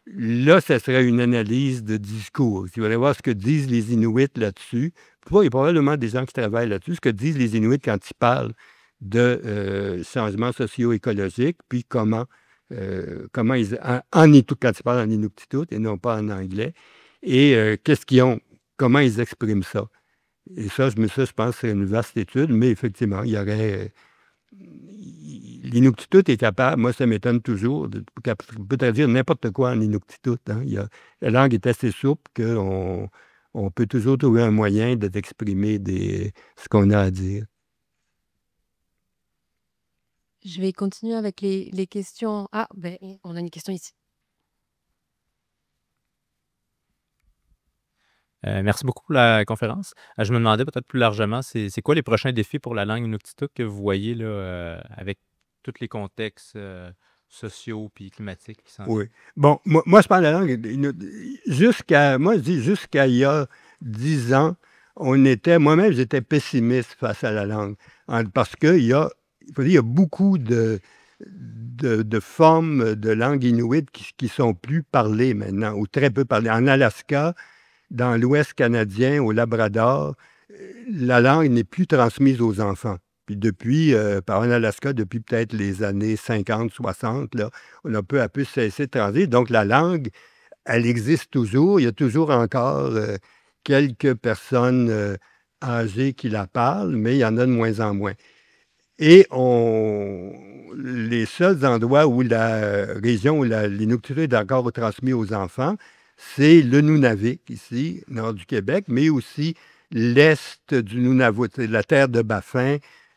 là, ça serait une analyse de discours. Il faudrait voir ce que disent les Inuits là-dessus. Il y a probablement des gens qui travaillent là-dessus, ce que disent les Inuits quand ils parlent de changements socio-écologiques, puis comment ils... quand ils parlent en Inuktitut et non pas en anglais, et comment ils expriment ça. Et ça, je pense que c'est une vaste étude, mais effectivement, il y aurait... L'Inuktitut est capable, moi ça m'étonne toujours, peut traduire n'importe quoi en Inuktitut. Hein. La langue est assez souple qu'on peut toujours trouver un moyen d'exprimer ce qu'on a à dire. Je vais continuer avec les questions. Ah, ben, on a une question ici. Merci beaucoup pour la conférence. Je me demandais peut-être plus largement, c'est quoi les prochains défis pour la langue Inuktitut que vous voyez là, avec tous les contextes sociaux puis climatiques qui s'en Oui. viennent? Bon, moi, je parle la langue moi, je dis jusqu'à il y a 10 ans, moi-même, j'étais pessimiste face à la langue. Parce qu'il y a, il faut dire, il y a beaucoup de formes de langue inuit qui sont plus parlées maintenant, ou très peu parlées. En Alaska, dans l'Ouest canadien, au Labrador, la langue n'est plus transmise aux enfants. Puis en Alaska, depuis peut-être les années 50, 60, là, on a peu à peu cessé de transmettre. Donc, la langue, elle existe toujours. Il y a toujours encore quelques personnes âgées qui la parlent, mais il y en a de moins en moins. Et les seuls endroits où la région où l'Inuktitut est encore transmis aux enfants, c'est le Nunavik, ici, nord du Québec, mais aussi l'est du Nunavut, c'est la terre de Baffin,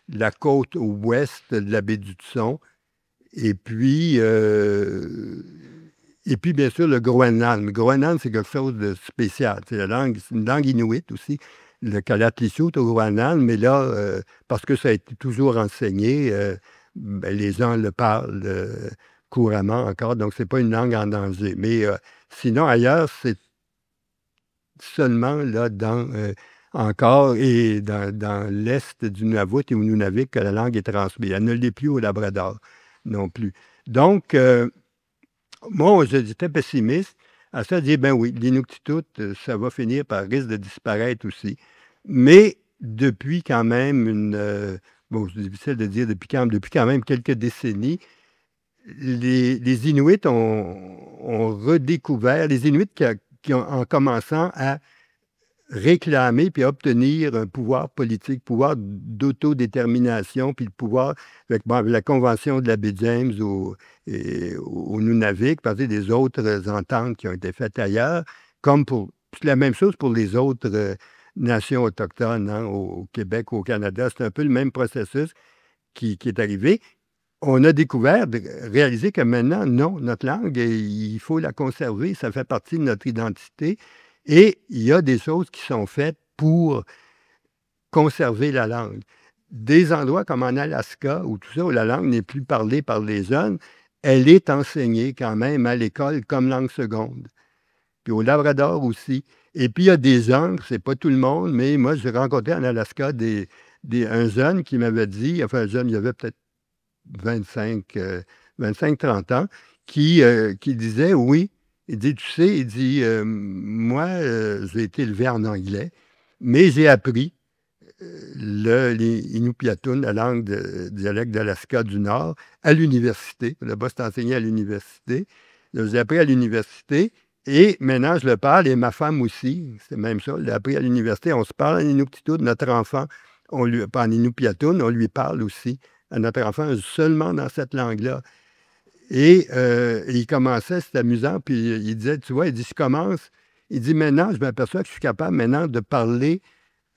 la côte ouest de la baie du Tson, et puis, bien sûr, le Groenland. Le Groenland, c'est quelque chose de spécial. C'est une langue inuit aussi, le Kalatlisut au Groenland, mais là, parce que ça a été toujours enseigné, les gens le parlent couramment encore, donc c'est pas une langue en danger. Mais sinon, ailleurs, c'est seulement là encore et dans l'est du Nunavut et au Nunavik que la langue est transmise. Elle ne l'est plus au Labrador non plus. Donc, moi, j'étais pessimiste. À ça, je dis, ben oui, l'Inuktitut, ça va finir par risque de disparaître aussi. Mais depuis quand même c'est difficile de dire depuis quand même quelques décennies, les Inuits ont redécouvert, les Inuits en commençant à réclamer puis obtenir un pouvoir politique, pouvoir d'autodétermination, puis le pouvoir, avec la Convention de la baie James au Nunavik, parce que des autres ententes qui ont été faites ailleurs, c'est la même chose pour les autres nations autochtones, hein, au Québec, au Canada. C'est un peu le même processus qui est arrivé. On a découvert, réalisé que maintenant, non, notre langue, il faut la conserver, ça fait partie de notre identité. Et il y a des choses qui sont faites pour conserver la langue. Des endroits comme en Alaska, où tout ça, où la langue n'est plus parlée par les jeunes, elle est enseignée quand même à l'école comme langue seconde. Puis au Labrador aussi. Et puis il y a des gens, c'est pas tout le monde, mais moi, j'ai rencontré en Alaska un jeune qui m'avait dit, enfin un jeune, il avait peut-être 25-30 ans, qui disait, oui, il dit, tu sais, il dit, moi, j'ai été élevé en anglais, mais j'ai appris l'Inupiatun, la langue dialecte d'Alaska du Nord, à l'université. Là-bas, c'est enseigné à l'université. J'ai appris à l'université et maintenant, je le parle et ma femme aussi. C'est même ça, elle l'a appris à l'université. On se parle en Inuktitut, notre enfant, pas en Inupiatun, on lui parle aussi à notre enfant seulement dans cette langue-là. Et il commençait, c'était amusant, puis il disait, tu vois, il dit, je commence, il dit, maintenant, je m'aperçois que je suis capable maintenant de parler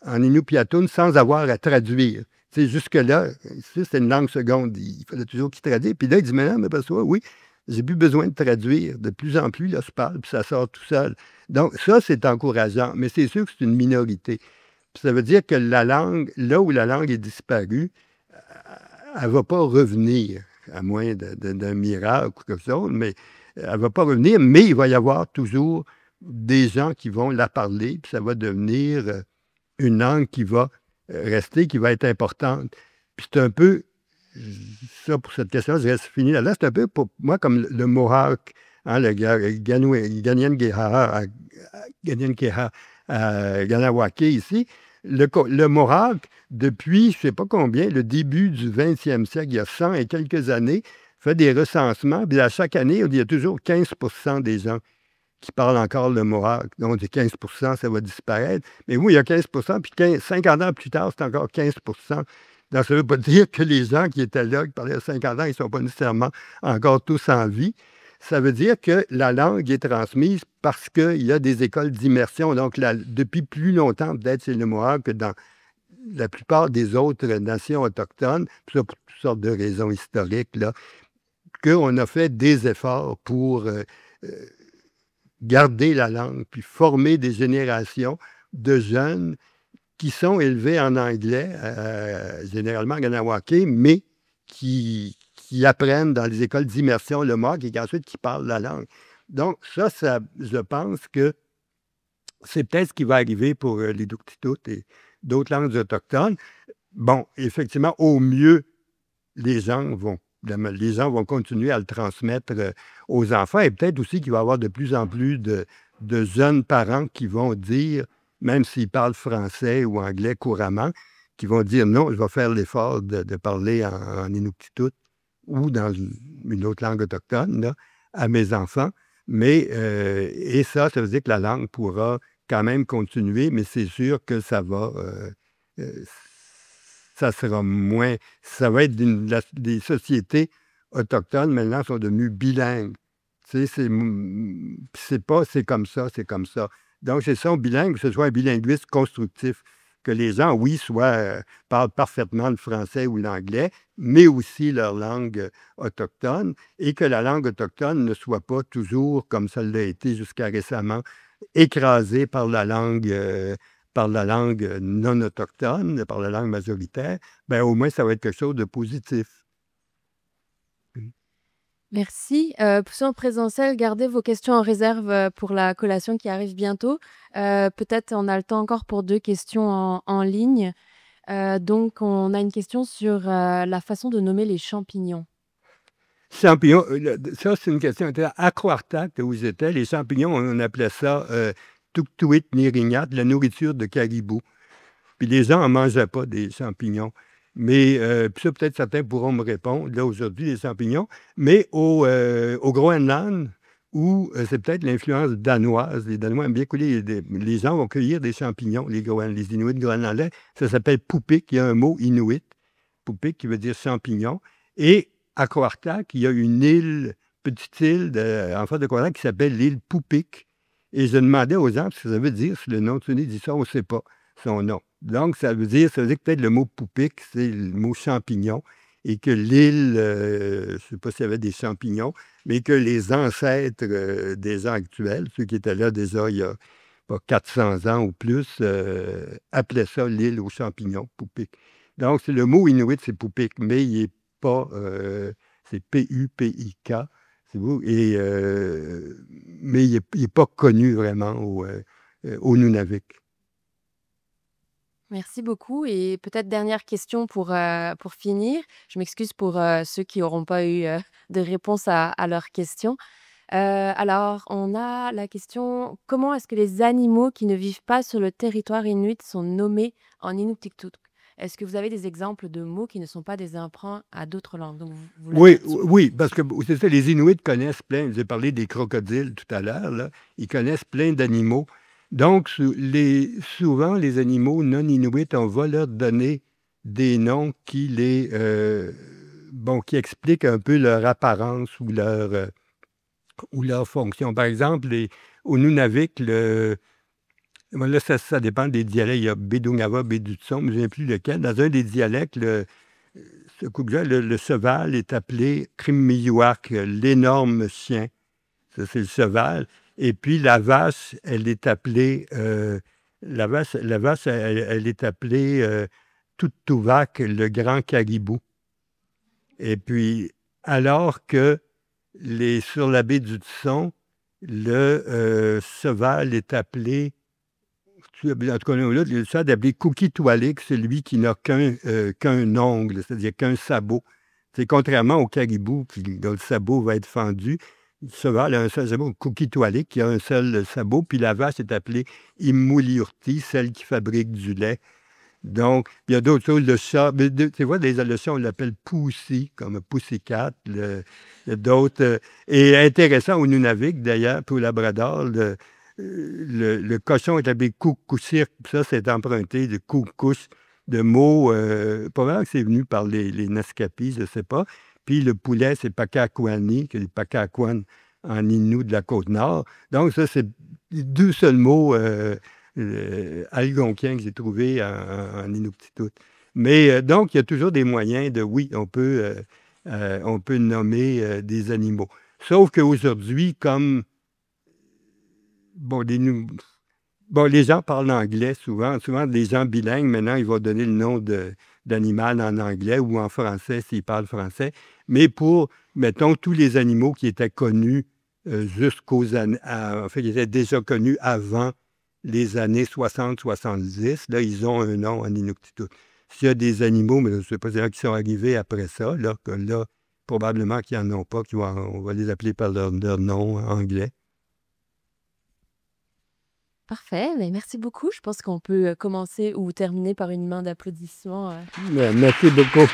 en Inupiatun sans avoir à traduire. Tu sais, jusque-là, c'était une langue seconde, il fallait toujours qu'il traduise. Puis là, il dit, maintenant, je m'aperçois, oui, j'ai plus besoin de traduire. De plus en plus, là, je parle, puis ça sort tout seul. Donc, ça, c'est encourageant, mais c'est sûr que c'est une minorité. Puis ça veut dire que la langue, là où la langue est disparue, elle ne va pas revenir, à moins d'un miracle ou quelque chose, mais elle ne va pas revenir, mais il va y avoir toujours des gens qui vont la parler, puis ça va devenir une langue qui va rester, qui va être importante. Puis c'est un peu, ça pour cette question, je reste fini là. C'est un peu pour moi comme le Mohawk, hein, le Ganyankeha à Ganawake ici. Le Mohawk, depuis, je ne sais pas combien, le début du 20e siècle, il y a 100 et quelques années, fait des recensements. Puis à chaque année, il y a toujours 15 des gens qui parlent encore le Mohawk. Donc, 15 ça va disparaître. Mais oui, il y a 15 puis 50 ans plus tard, c'est encore 15 Donc, ça ne veut pas dire que les gens qui étaient là, qui parlaient il y a 50 ans, ils ne sont pas nécessairement encore tous en vie. Ça veut dire que la langue est transmise parce qu'il y a des écoles d'immersion. Donc, depuis plus longtemps, peut-être c'est le Mohawk que dans la plupart des autres nations autochtones, ça pour toutes sortes de raisons historiques, là, qu'on a fait des efforts pour garder la langue, puis former des générations de jeunes qui sont élevés en anglais, généralement en Ganawake, mais qui apprennent dans les écoles d'immersion le MOOC et qu'ensuite qui parlent la langue. Donc, ça, je pense que c'est peut-être ce qui va arriver pour les Inuktitut et d'autres langues autochtones. Bon, effectivement, au mieux, les gens vont continuer à le transmettre aux enfants et peut-être aussi qu'il va y avoir de plus en plus de jeunes parents qui vont dire, même s'ils parlent français ou anglais couramment, qui vont dire non, je vais faire l'effort de parler en Inuktitut ou dans une autre langue autochtone là, à mes enfants. Mais, et ça veut dire que la langue pourra quand même continuer, mais c'est sûr que ça sera moins. Ça va être des sociétés autochtones maintenant sont devenues bilingues. Tu sais, c'est comme ça, c'est comme ça. Donc, c'est ça, bilingue, que ce soit un bilinguisme constructif. Que les gens, oui, parlent parfaitement le français ou l'anglais, mais aussi leur langue autochtone, et que la langue autochtone ne soit pas toujours, comme ça l'a été jusqu'à récemment, écrasée par la langue non autochtone, par la langue majoritaire, bien, au moins, ça va être quelque chose de positif. Merci. Pour en présentiel, gardez vos questions en réserve pour la collation qui arrive bientôt. Peut-être on a le temps encore pour 2 questions en ligne. Donc, on a une question sur la façon de nommer les champignons. Champignons, ça, c'est une question intéressante. À Kwartak, où j'étais, les champignons, on appelait ça tuktuit nirignat, la nourriture de caribou. Puis les gens n'en mangeaient pas des champignons. Mais, puis ça, peut-être certains pourront me répondre, là, aujourd'hui, les champignons. Mais au Groenland, où c'est peut-être l'influence danoise, les Danois aiment bien couler, les gens vont cueillir des champignons, les Inuits groenlandais. Ça s'appelle poupik, il y a un mot inuit, poupik, qui veut dire champignon. Et à Kwartak, il y a une île, petite île en face de Kwartak qui s'appelle l'île Poupik. Et je demandais aux gens ce que ça veut dire, si le nom de son île dit ça, on ne sait pas son nom. Donc, ça veut dire que peut-être le mot Poupik, c'est le mot champignon, et que l'île, je ne sais pas s'il y avait des champignons, mais que les ancêtres des gens actuels, ceux qui étaient là déjà il y a 400 ans ou plus, appelaient ça l'île aux champignons, Poupik. Donc, c'est le mot inuit, c'est Poupik, mais il n'est pas, c'est P-U-P-I-K, c'est beau, mais il n'est pas connu vraiment au Nunavik. Merci beaucoup. Et peut-être dernière question pour finir. Je m'excuse pour ceux qui n'auront pas eu de réponse à leurs questions. Alors, on a la question, comment est-ce que les animaux qui ne vivent pas sur le territoire inuit sont nommés en Inuktitut? Est-ce que vous avez des exemples de mots qui ne sont pas des emprunts à d'autres langues? Donc, oui, parce que c'est ça, les Inuits connaissent plein, j'ai parlé des crocodiles tout à l'heure, là, ils connaissent plein d'animaux. Donc, souvent, les animaux non-inuits, on va leur donner des noms qui qui expliquent un peu leur apparence ou leur fonction. Par exemple, au Nunavik, là, ça dépend des dialectes. Il y a Bédungava, Bédutson, mais je ne sais plus lequel. Dans un des dialectes, le cheval est appelé Krimmiyuak, l'énorme chien. Ça, c'est le cheval. Et puis, la vache, elle est appelée... la vache, elle est appelée Tuttuvak, le grand caribou. Et puis, alors que sur la baie du Tson, le cheval est appelé... En tout cas, le cheval est appelé Kukitualik, celui qui n'a qu'un ongle, c'est-à-dire qu'un sabot. C'est contrairement au caribou, dont le sabot va être fendu. Le cheval a un seul sabot, Kukitualik, qui a un seul sabot, puis la vache est appelée Immuliurti, celle qui fabrique du lait. Donc, il y a d'autres choses. Le chat, tu vois, le chat, on l'appelle Pussy, comme Pussycat. Il y a d'autres. Et intéressant au Nunavik, d'ailleurs, pour Labrador, le cochon est appelé Kukusirk. Ça, c'est emprunté de Kukus, de mots. Probablement que c'est venu par les Naskapis, je ne sais pas. Puis le poulet, c'est Pakakwani, qui est le Pakakwani en Innu de la Côte-Nord. Donc, ça, c'est 2 seuls mots algonquiens que j'ai trouvés en Inuktitut. Mais donc, il y a toujours des moyens oui, on peut nommer des animaux. Sauf qu'aujourd'hui, comme bon, les gens parlent anglais souvent. Souvent, les gens bilingues, maintenant, ils vont donner le nom d'animal en anglais ou en français s'ils parlent français. Mais pour, mettons, tous les animaux qui étaient connus jusqu'aux années... En fait, qui étaient déjà connus avant les années 60-70, là, ils ont un nom en Inuktitut. S'il y a des animaux, mais je ne sais pas, c'est qui sont arrivés après ça, là, probablement qu'ils n'en ont pas, on va les appeler par leur nom anglais. Parfait, mais merci beaucoup. Je pense qu'on peut commencer ou terminer par une main d'applaudissements. Merci beaucoup.